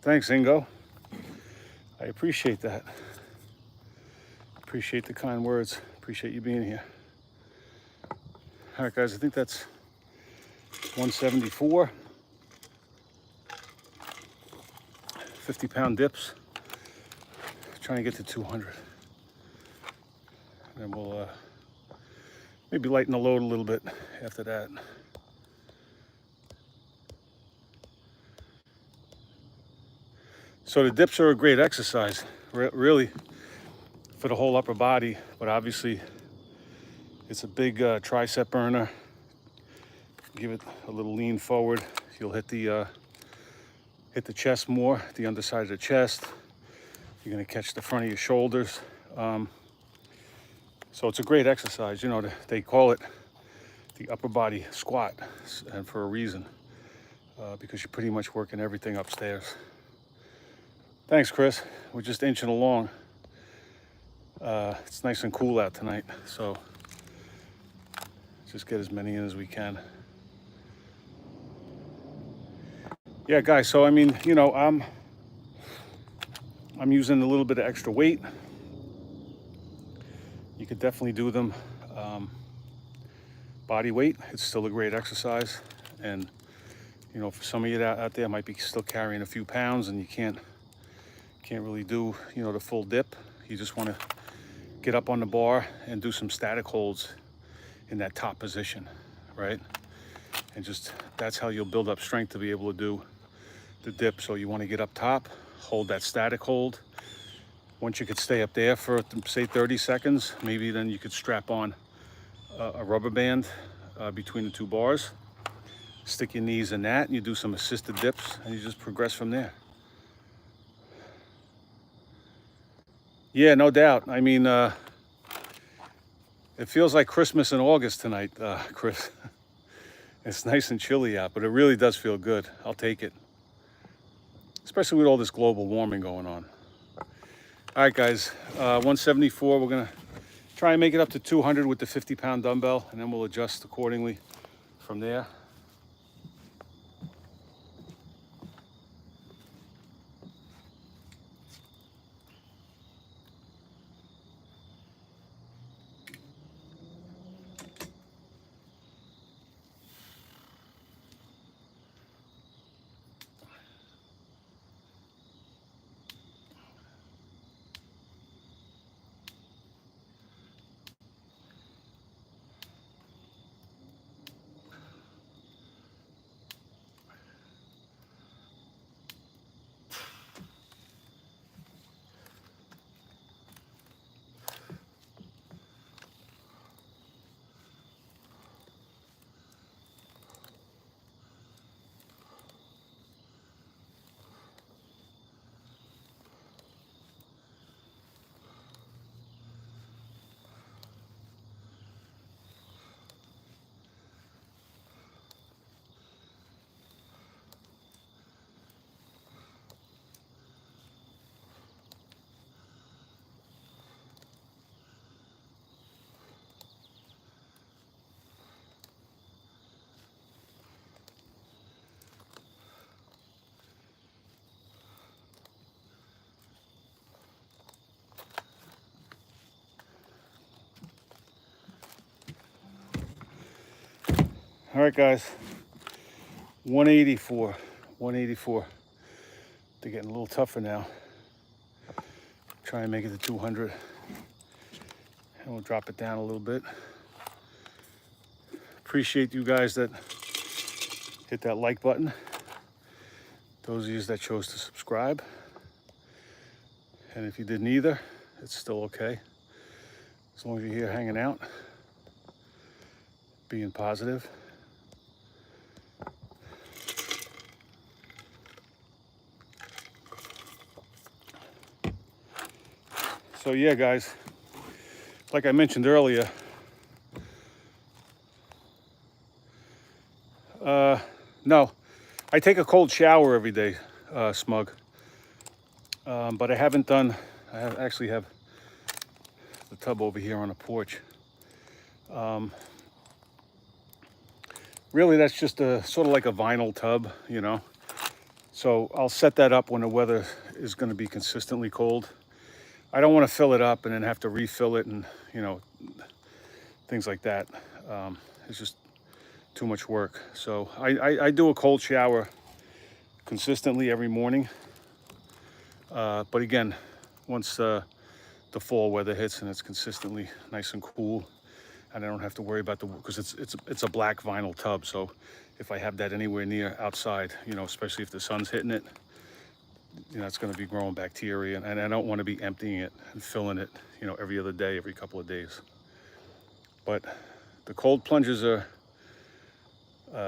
Thanks, Ingo. I appreciate that. Appreciate the kind words. Appreciate you being here. All right, guys, I think that's 174. 50-pound dips. Trying to get to 200. And then we'll maybe lighten the load a little bit after that. So the dips are a great exercise, really, for the whole upper body, but obviously it's a big tricep burner. Give it a little lean forward. You'll hit the chest more, the underside of the chest. You're gonna catch the front of your shoulders. So it's a great exercise. You know, they call it the upper body squat, and for a reason, because you're pretty much working everything upstairs. Thanks, Chris. We're just inching along. It's nice and cool out tonight, so just get as many in as we can. Yeah, guys, so I mean, you know, I'm using a little bit of extra weight. You could definitely do them body weight. It's still a great exercise. And, you know, for some of you out there might be still carrying a few pounds and you can't really do, you know, the full dip. You just want to get up on the bar and do some static holds in that top position, right? And just, that's how you'll build up strength to be able to do the dip. So you want to get up top, hold that static hold. Once you could stay up there for, say, 30 seconds, maybe then you could strap on a rubber band between the two bars, stick your knees in that, and you do some assisted dips, and you just progress from there. Yeah, no doubt. I mean, it feels like Christmas in August tonight, Chris. It's nice and chilly out, but it really does feel good. I'll take it. Especially with all this global warming going on. All right, guys, 174. We're gonna try and make it up to 200 with the 50-pound dumbbell, and then we'll adjust accordingly from there. All right, guys, 184. They're getting a little tougher now. Try and make it to 200. And we'll drop it down a little bit. Appreciate you guys that hit that like button. Those of you that chose to subscribe. And if you didn't either, it's still okay. As long as you're here hanging out, being positive. So yeah, guys, like I mentioned earlier, no, I take a cold shower every day, Smug, but I haven't done, actually have the tub over here on the porch. Really, that's just a sort of like a vinyl tub, you know. So I'll set that up when the weather is going to be consistently cold. I don't want to fill it up and then have to refill it and, you know, things like that. It's just too much work. So I do a cold shower consistently every morning. But again, once the fall weather hits and it's consistently nice and cool, and I don't have to worry about because it's a black vinyl tub. So if I have that anywhere near outside, you know, especially if the sun's hitting it, you know, it's going to be growing bacteria, and I don't want to be emptying it and filling it, you know, every other day, every couple of days. But the cold plunges are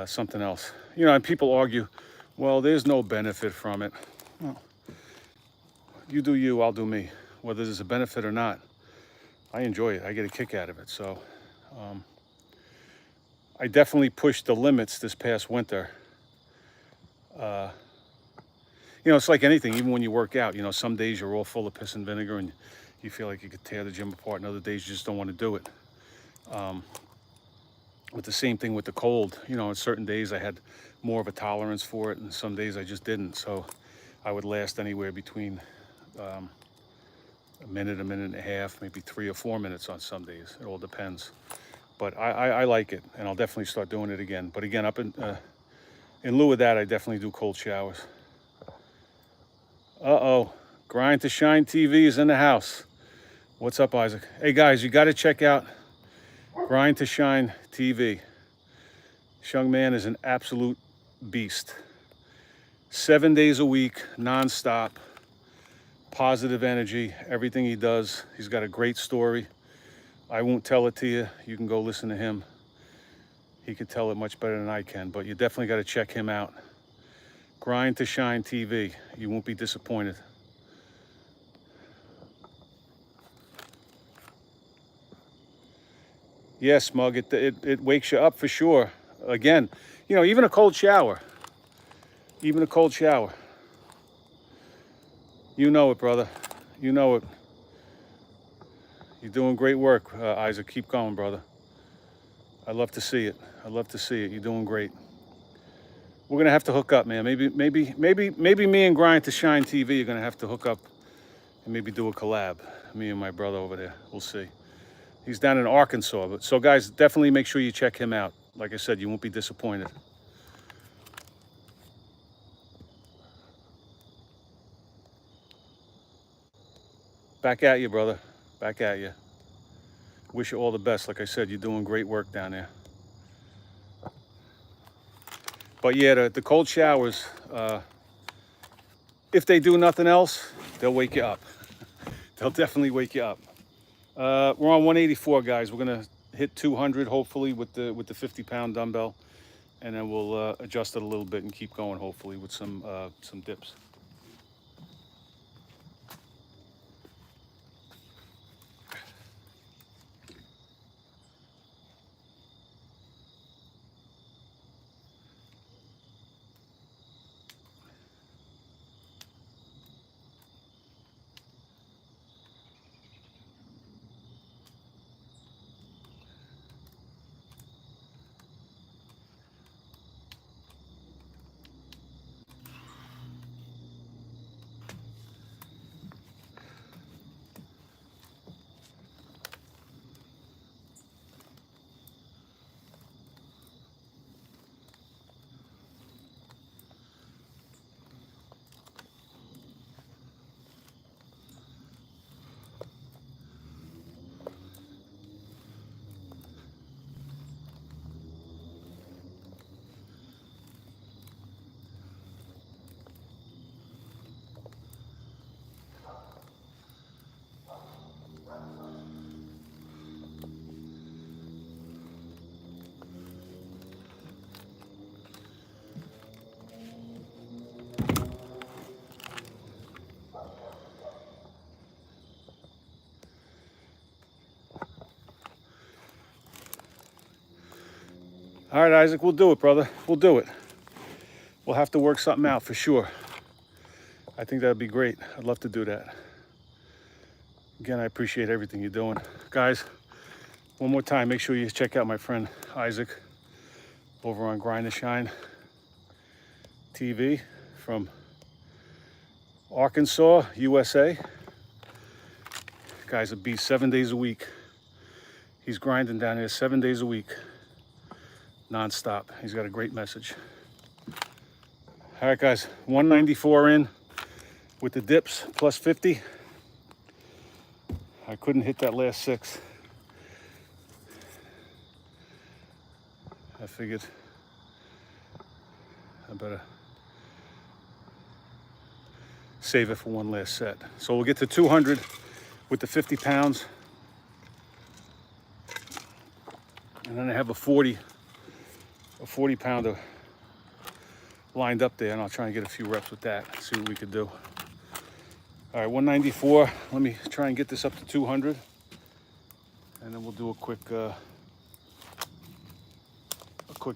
something else. You know, and people argue, well, there's no benefit from it. Well, you do you, I'll do me. Whether there's a benefit or not, I enjoy it. I get a kick out of it. So I definitely pushed the limits this past winter. You know, it's like anything, even when you work out, you know, some days you're all full of piss and vinegar and you feel like you could tear the gym apart, and other days you just don't want to do it. With the same thing with the cold, you know, on certain days I had more of a tolerance for it, and some days I just didn't. So I would last anywhere between a minute and a half, maybe 3 or 4 minutes on some days. It all depends. But I like it, and I'll definitely start doing it again. But again, up in lieu of that, I definitely do cold showers. Uh-oh, Grind to Shine TV is in the house. What's up, Isaac? Hey guys, you got to check out Grind to Shine TV. This young man is an absolute beast. 7 days a week, nonstop, positive energy, everything he does. He's got a great story. I won't tell it to you. You can go listen to him. He could tell it much better than I can, but you definitely got to check him out. Grind to Shine TV. You won't be disappointed. Yes, Mug, it wakes you up for sure. Again, you know, even a cold shower. Even a cold shower. You know it, brother. You know it. You're doing great work, Isaac. Keep going, brother. I love to see it. I love to see it. You're doing great. We're gonna have to hook up, man. Maybe me and Grind to Shine TV are gonna have to hook up and maybe do a collab. Me and my brother over there. We'll see. He's down in Arkansas. But so guys, definitely make sure you check him out. Like I said, you won't be disappointed. Back at you, brother. Back at you. Wish you all the best. Like I said, you're doing great work down there. But yeah, the cold showers, if they do nothing else, they'll wake you up. They'll definitely wake you up. We're on 184, guys. We're gonna hit 200 hopefully with the 50-pound dumbbell, and then we'll adjust it a little bit and keep going hopefully with some dips. All right, Isaac, we'll do it, brother. We'll do it. We'll have to work something out for sure. I think that'd be great. I'd love to do that. Again, I appreciate everything you're doing. Guys, one more time, make sure you check out my friend Isaac over on Grind to Shine TV. from Arkansas, USA. Guy's a beast, 7 days a week. He's grinding down here 7 days a week, non-stop. He's got a great message. All right, guys, 194 in with the dips, plus 50. I couldn't hit that last 6. I figured I better save it for one last set. So we'll get to 200 with the 50 pounds. And then I have a 40 pounder lined up there, and I'll try and get a few reps with that, see what we could do. All right, 194. Let me try and get this up to 200. And then we'll do a quick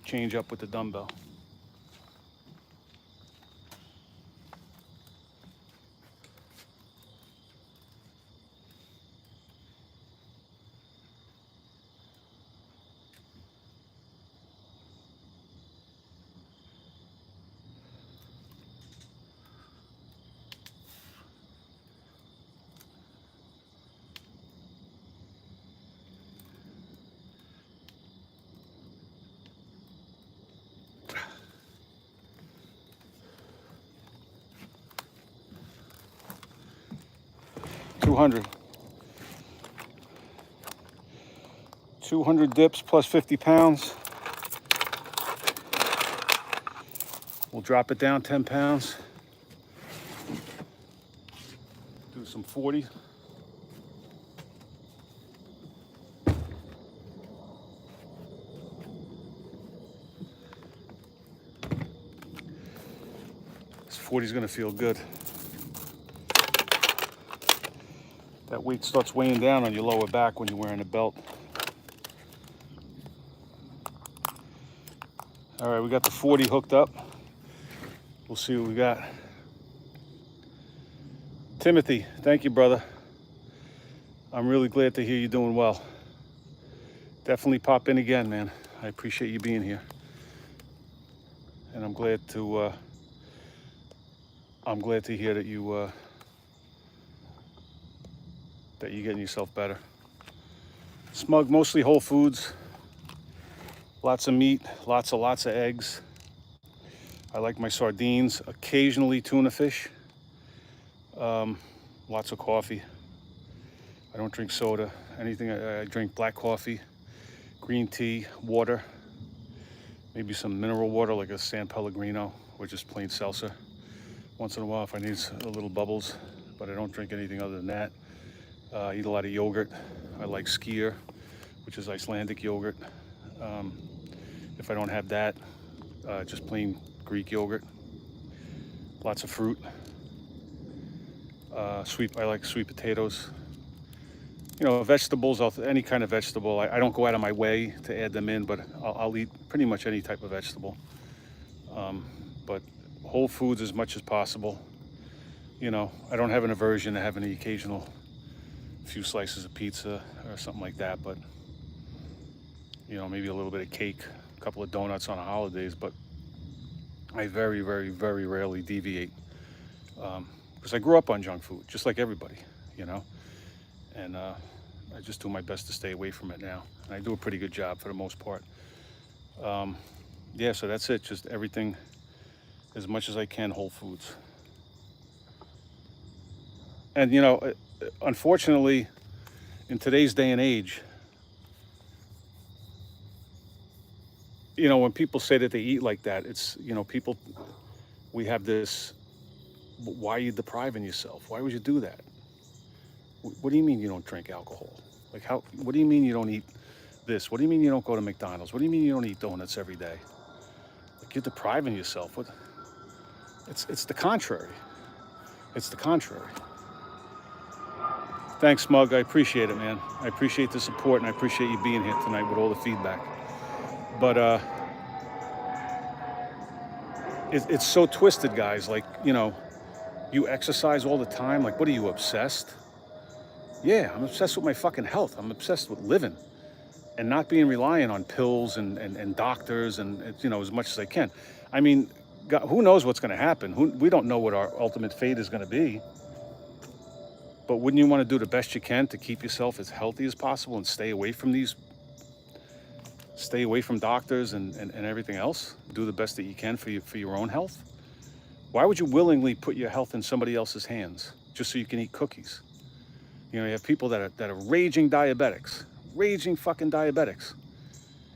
change up with the dumbbell. $200 dips plus 50 pounds. We'll drop it down 10 pounds. Do some 40. This 40 is gonna feel good. That weight starts weighing down on your lower back when you're wearing a belt. All right, we got the 40 hooked up. We'll see what we got. Timothy, thank you, brother. I'm really glad to hear you're doing well. Definitely pop in again, man. I appreciate you being here. And I'm glad to hear that you're getting yourself better. Smug, mostly whole foods. Lots of meat, lots of eggs. I like my sardines, occasionally tuna fish. Lots of coffee. I don't drink soda. Anything, I drink black coffee, green tea, water, maybe some mineral water like a San Pellegrino or just plain seltzer. Once in a while if I need a little bubbles, but I don't drink anything other than that. Eat a lot of yogurt. I like skyr, which is Icelandic yogurt. If I don't have that, just plain Greek yogurt. Lots of fruit. I like sweet potatoes. You know, vegetables, any kind of vegetable. I don't go out of my way to add them in, but I'll eat pretty much any type of vegetable. But whole foods as much as possible. You know, I don't have an aversion to having the occasional few slices of pizza or something like that, but you know, maybe a little bit of cake, a couple of donuts on the holidays, but I very, very, very rarely deviate, because I grew up on junk food, just like everybody, you know, and I just do my best to stay away from it now, and I do a pretty good job for the most part. Yeah, so that's it, just everything as much as I can, whole foods. And you know, unfortunately, in today's day and age, you know, when people say that they eat like that, it's, you know, we have this, why are you depriving yourself? Why would you do that? What do you mean you don't drink alcohol? Like what do you mean you don't eat this? What do you mean you don't go to McDonald's? What do you mean you don't eat donuts every day? Like you're depriving yourself. It's the contrary. It's the contrary. Thanks, Smug. I appreciate it, man. I appreciate the support, and I appreciate you being here tonight with all the feedback. But it's so twisted, guys. Like, you know, you exercise all the time. Like, what are you, obsessed? Yeah, I'm obsessed with my fucking health. I'm obsessed with living and not being reliant on pills and doctors and, you know, as much as I can. I mean, God, who knows what's going to happen? We don't know what our ultimate fate is going to be. But wouldn't you want to do the best you can to keep yourself as healthy as possible and stay away from doctors and everything else? Do the best that you can for your own health. Why would you willingly put your health in somebody else's hands just so you can eat cookies? You know, you have people that are raging fucking diabetics.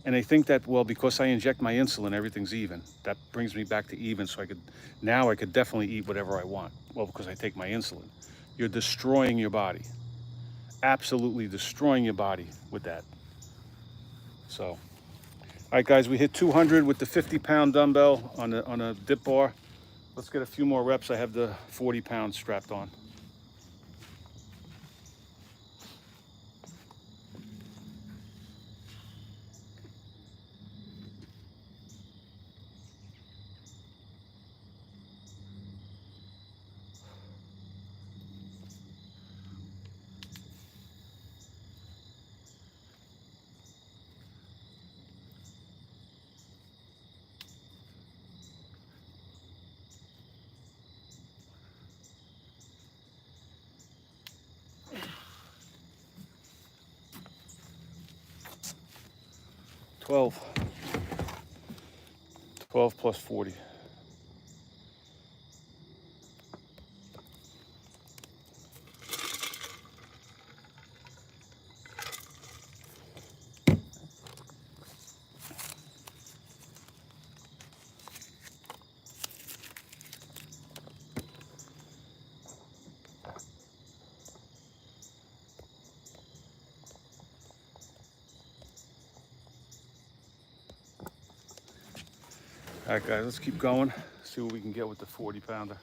And they think that, well, because I inject my insulin, everything's even. That brings me back to even, so I could definitely eat whatever I want. Well, because I take my insulin. You're destroying your body. Absolutely destroying your body with that. So, all right, guys, we hit 200 with the 50-pound dumbbell on a dip bar. Let's get a few more reps. I have the 40 pounds strapped on. Twelve plus 40. All right, guys, let's keep going. See what we can get with the 40-pounder.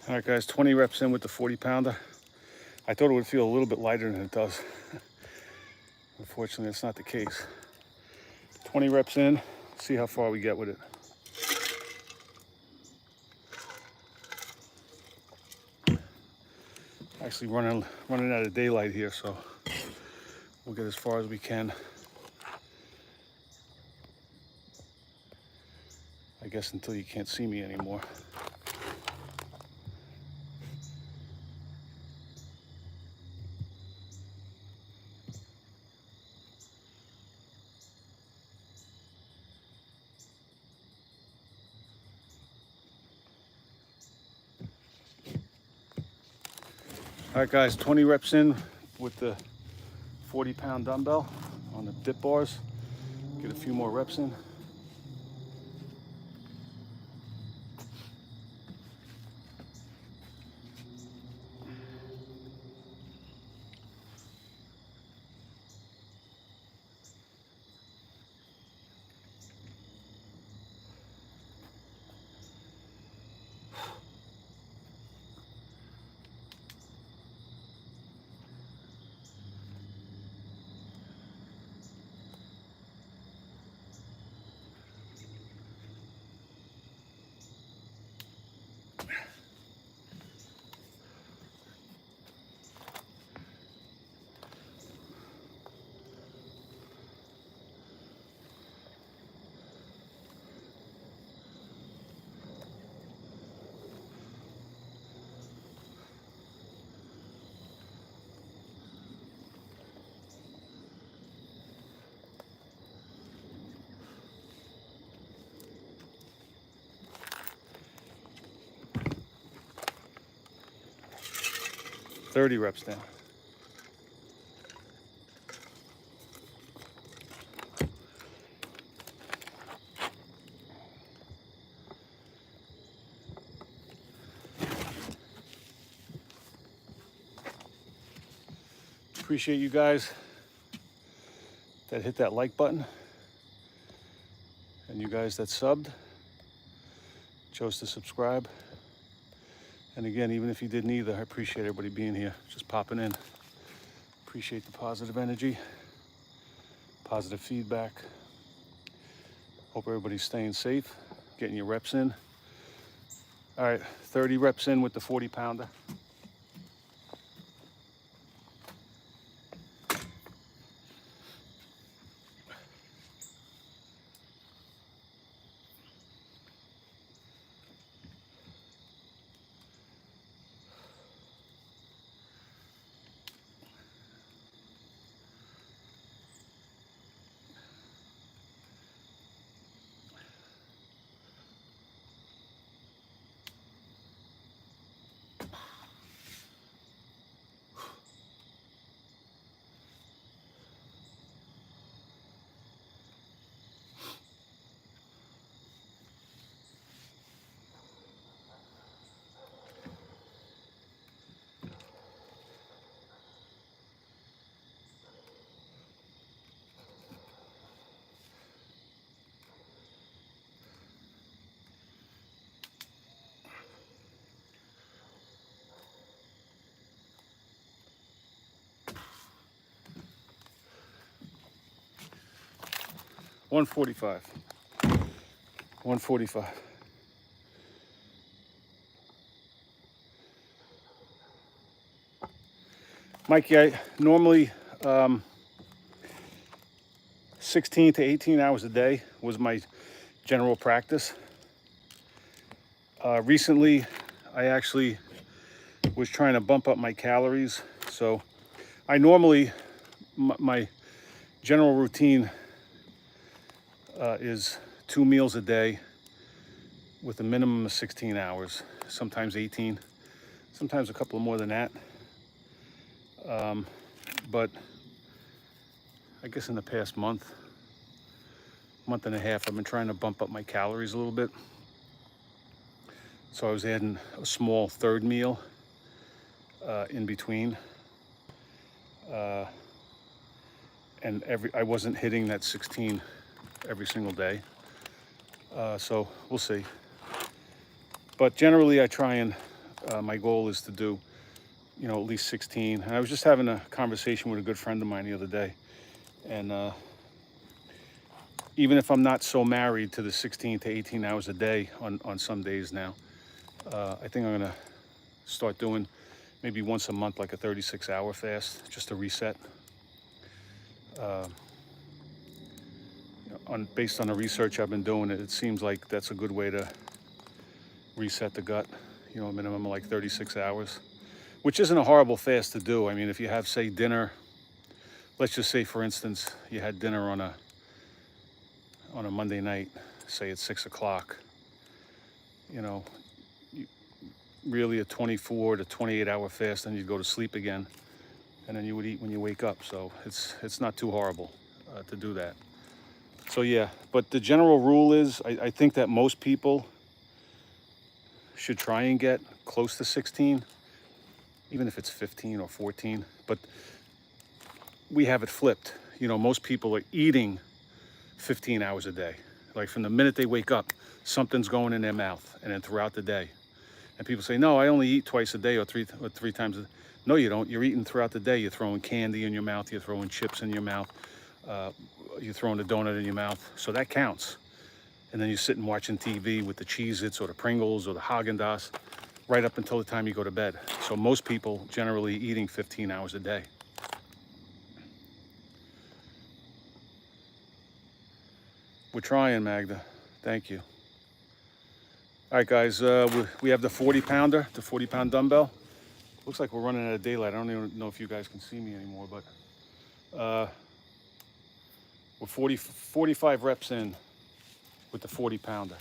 All right, guys, 20 reps in with the 40-pounder. I thought it would feel a little bit lighter than it does. Unfortunately, that's not the case. 20 reps in, see how far we get with it. Actually running out of daylight here, so we'll get as far as we can. I guess until you can't see me anymore. All right, guys, 20 reps in with the 40-pound dumbbell on the dip bars. Get a few more reps in. 30 reps down. Appreciate you guys that hit that like button, and you guys that subbed, chose to subscribe. And again, even if you didn't either, I appreciate everybody being here, just popping in. Appreciate the positive energy, positive feedback. Hope everybody's staying safe, getting your reps in. All right, 30 reps in with the 40 pounder. $145. $145. Mikey, I normally 16 to 18 hours a day was my general practice. Recently, I actually was trying to bump up my calories. So I normally, my general routine is 2 meals a day with a minimum of 16 hours, sometimes 18, sometimes a couple more than that. But I guess in the past month and a half, I've been trying to bump up my calories a little bit. So I was adding a small third meal in between. And I wasn't hitting that 16 every single day. So we'll see. But generally I try and, my goal is to do, you know, at least 16. And I was just having a conversation with a good friend of mine the other day. And even if I'm not so married to the 16 to 18 hours a day on some days now, I think I'm gonna start doing maybe once a month, like a 36-hour fast, just to reset. Based on the research I've been doing, it seems like that's a good way to reset the gut, you know, a minimum of like 36 hours, which isn't a horrible fast to do. I mean, if you have, say, dinner, let's just say, for instance, you had dinner on a Monday night, say at 6 o'clock, you know, really a 24 to 28 hour fast, then you'd go to sleep again, and then you would eat when you wake up. So it's not too horrible to do that. So yeah, but the general rule is, I think that most people should try and get close to 16, even if it's 15 or 14. But we have it flipped. You know, most people are eating 15 hours a day. Like from the minute they wake up, something's going in their mouth, and then throughout the day. And people say, no, I only eat twice a day or three times a day. No, you don't. You're eating throughout the day. You're throwing candy in your mouth. You're throwing chips in your mouth. You're throwing a donut in your mouth. So that counts. And then you're sitting watching TV with the Cheez-Its or the Pringles or the Haagen-Dazs right up until the time you go to bed. So most people generally eating 15 hours a day. We're trying, Magda. Thank you. All right, guys, we have the 40 pounder, the 40-pound dumbbell. Looks like we're running out of daylight. I don't even know if you guys can see me anymore, but we're 45 reps in with the 40 pounder.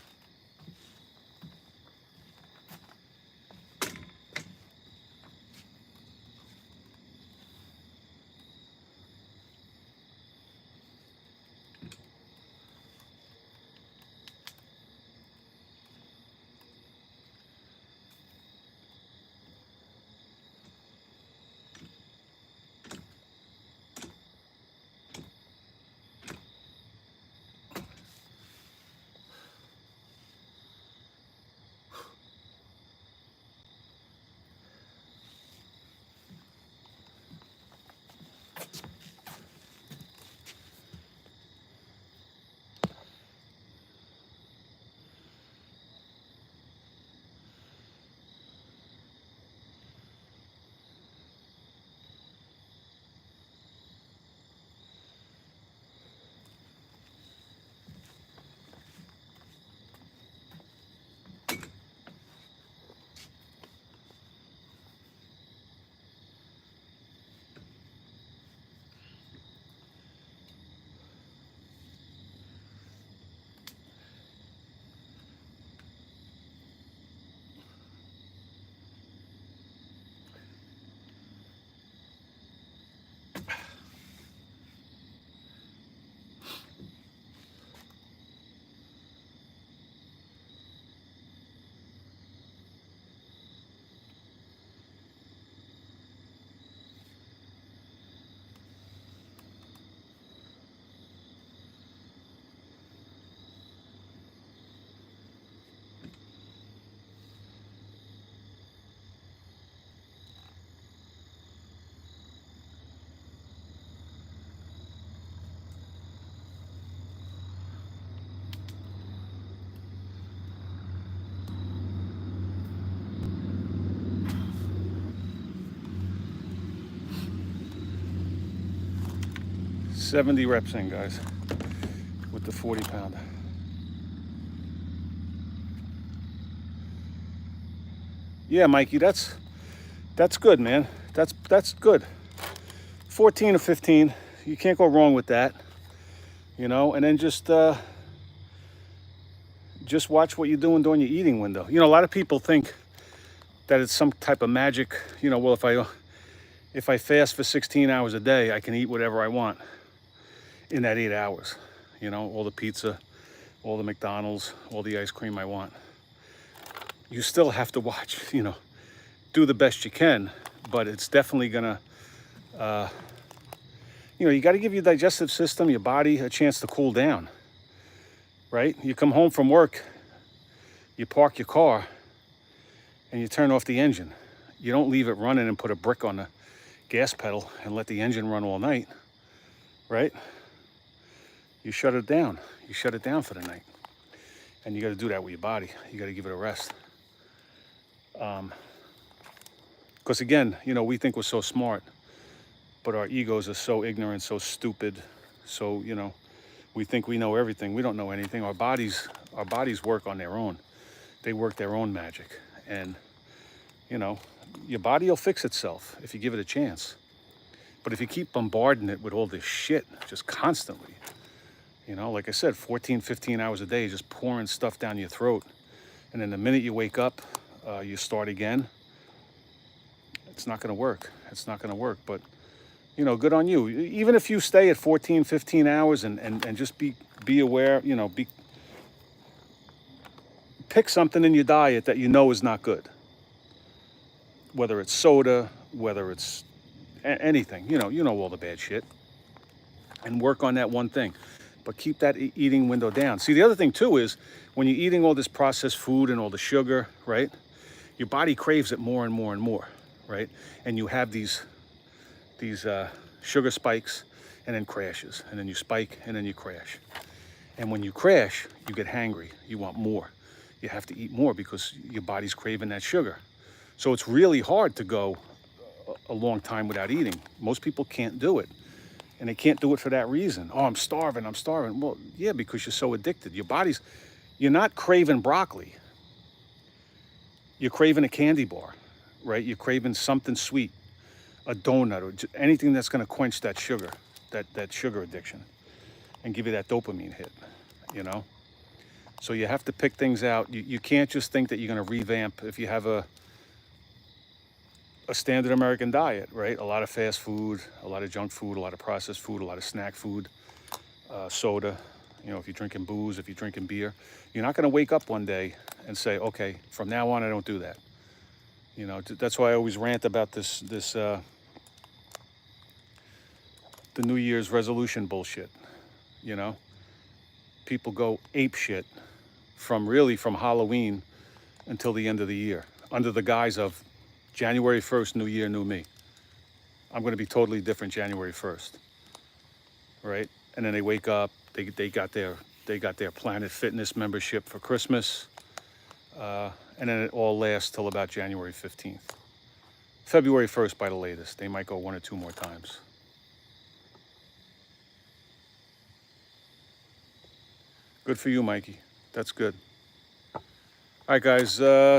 70 reps in, guys, with the 40 pounder. Yeah, Mikey, that's good, man. That's good. 14 or 15, you can't go wrong with that, you know. And then just watch what you're doing during your eating window. You know, a lot of people think that it's some type of magic. You know, well, if I fast for 16 hours a day, I can eat whatever I want in that 8 hours. You know, all the pizza, all the McDonald's, all the ice cream I want. You still have to watch, you know, do the best you can, but it's definitely gonna, you know, you got to give your digestive system, your body, a chance to cool down, right? You come home from work, you park your car, and you turn off the engine. You don't leave it running and put a brick on the gas pedal and let the engine run all night, right? You shut it down. You shut it down for the night. And you got to do that with your body. You got to give it a rest. Because again, you know, we think we're so smart, but our egos are so ignorant, so stupid. So, you know, we think we know everything. We don't know anything. Our bodies work on their own. They work their own magic. And, you know, your body will fix itself if you give it a chance. But if you keep bombarding it with all this shit just constantly, you know, like I said, 14, 15 hours a day, just pouring stuff down your throat. And then the minute you wake up, you start again. It's not going to work. It's not going to work. But, you know, good on you. Even if you stay at 14, 15 hours and just be aware, you know, pick something in your diet that you know is not good. Whether it's soda, whether it's anything, you know all the bad shit. And work on that one thing. But keep that eating window down. See, the other thing too is when you're eating all this processed food and all the sugar, right? Your body craves it more and more and more, right? And you have these sugar spikes and then crashes. And then you spike and then you crash. And when you crash, you get hangry. You want more. You have to eat more because your body's craving that sugar. So it's really hard to go a long time without eating. Most people can't do it. And they can't do it for that reason. Oh, I'm starving. Well, yeah, because you're so addicted. You're not craving broccoli. You're craving a candy bar, right? You're craving something sweet, a donut, or anything that's going to quench that sugar, that sugar addiction, and give you that dopamine hit, you know? So you have to pick things out. You can't just think that you're going to revamp if you have a standard American diet, right? A lot of fast food, a lot of junk food, a lot of processed food, a lot of snack food, soda. You know, if you're drinking booze, if you're drinking beer, you're not going to wake up one day and say, okay, from now on, I don't do that. You know, that's why I always rant about the New Year's resolution bullshit. You know, people go ape shit from Halloween until the end of the year under the guise of January 1st, new year, new me. I'm going to be totally different January 1st, right? And then they wake up, they got their Planet Fitness membership for Christmas, and then it all lasts till about January 15th. February 1st by the latest. They might go 1 or 2 more times. Good for you, Mikey. That's good. All right, guys,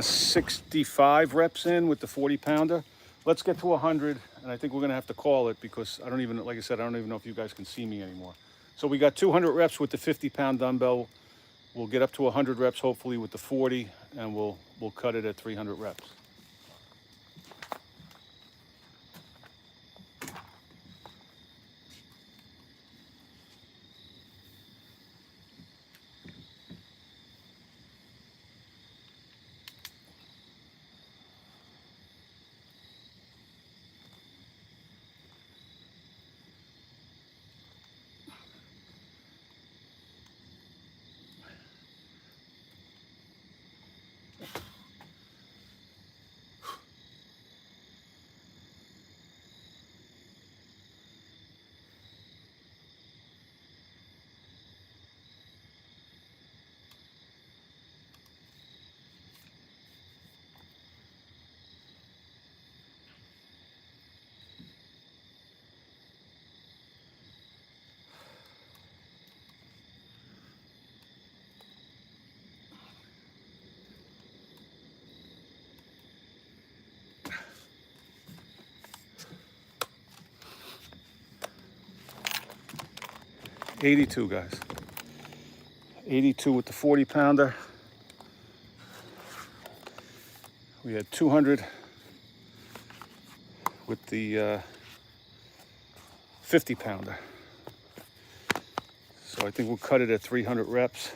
65 reps in with the 40 pounder. Let's get to 100, and I think we're gonna have to call it because like I said, I don't even know if you guys can see me anymore. So we got 200 reps with the 50-pound dumbbell. We'll get up to 100 reps, hopefully with the 40, and we'll cut it at 300 reps. 82, guys. 82 with the 40 pounder. We had 200 with the 50 pounder. So I think we'll cut it at 300 reps.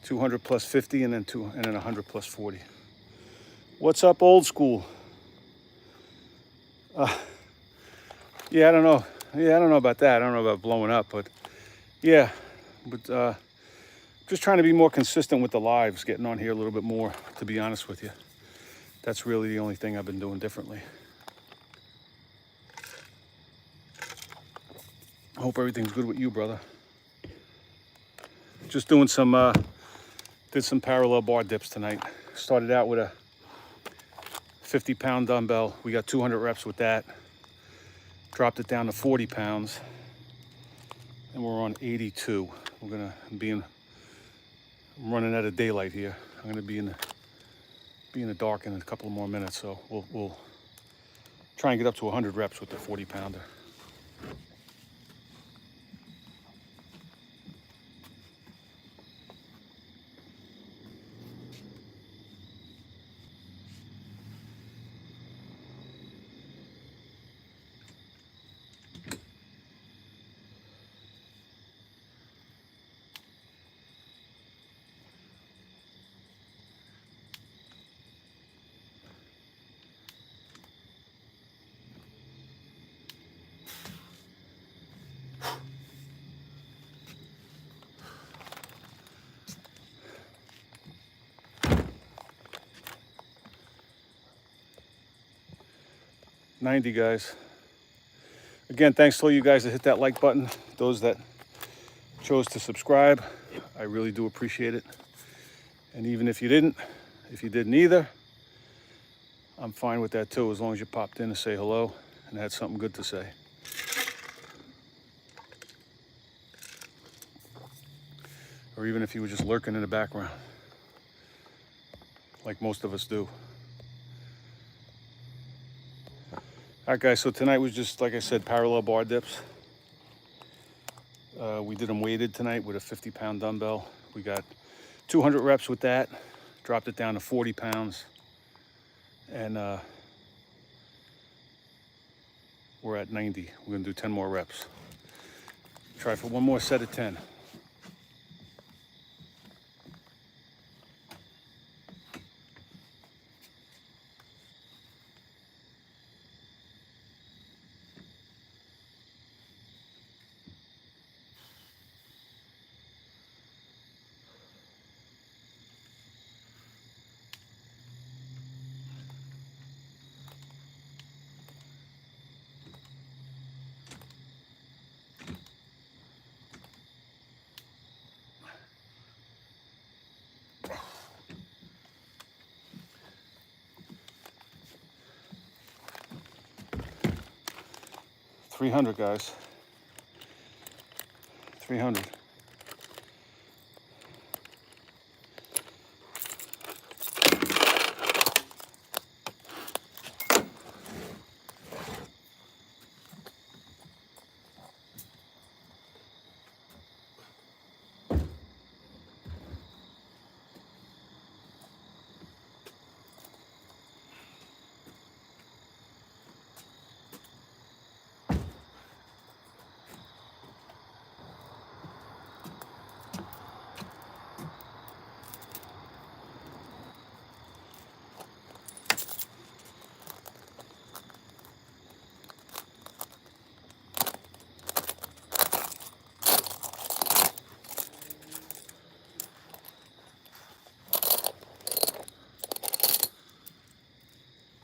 200 plus 50 and then 100 plus 40. What's up, old school? Yeah, I don't know. Yeah, I don't know about that. I don't know about blowing up, but yeah. But just trying to be more consistent with the lives, getting on here a little bit more, to be honest with you. That's really the only thing I've been doing differently. I hope everything's good with you, brother. Just doing some, did some parallel bar dips tonight. Started out with a 50-pound dumbbell. We got 200 reps with that. Dropped it down to 40 pounds. And we're on 82. We're gonna be I'm running out of daylight here. I'm gonna be in the dark in a couple of more minutes. So we'll try and get up to 100 reps with the 40 pounder. $90, guys. Again, thanks to all you guys that hit that like button. Those that chose to subscribe, I really do appreciate it. And even if you didn't either, I'm fine with that too, as long as you popped in to say hello and had something good to say. Or even if you were just lurking in the background, like most of us do. All right, guys, so tonight was just, like I said, parallel bar dips. We did them weighted tonight with a 50-pound dumbbell. We got 200 reps with that, dropped it down to 40 pounds. And we're at 90. We're gonna do 10 more reps. Try for one more set of 10. $300, guys. 300.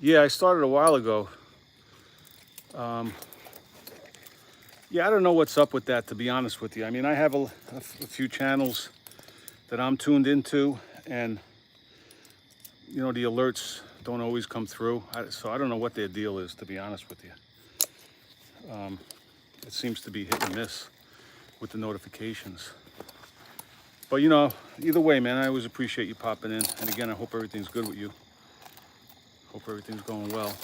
Yeah, I started a while ago. Yeah, I don't know what's up with that, to be honest with you. I mean, I have a few channels that I'm tuned into, and you know, the alerts don't always come through. So I don't know what their deal is, to be honest with you. It seems to be hit and miss with the notifications. But you know, either way, man, I always appreciate you popping in. And again, I hope everything's good with you. Hope everything's going well.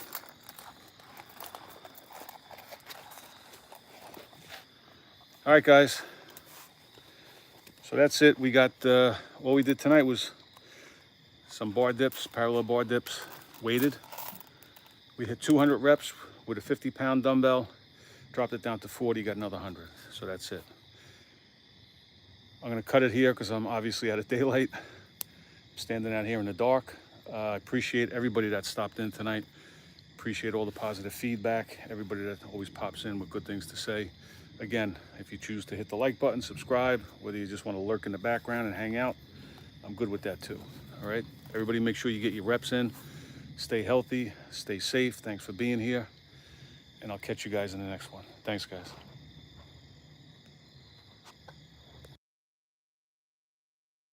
All right, guys. So that's it. We got, all we did tonight was some bar dips, parallel bar dips, weighted. We hit 200 reps with a 50-pound dumbbell, dropped it down to 40, got another 100. So that's it. I'm gonna cut it here because I'm obviously out of daylight. I'm standing out here in the dark. I appreciate everybody that stopped in tonight. Appreciate all the positive feedback, everybody that always pops in with good things to say. Again, if you choose to hit the like button, subscribe, whether you just want to lurk in the background and hang out, I'm good with that too. All right, everybody make sure you get your reps in. Stay healthy, stay safe. Thanks for being here, and I'll catch you guys in the next one. Thanks, guys.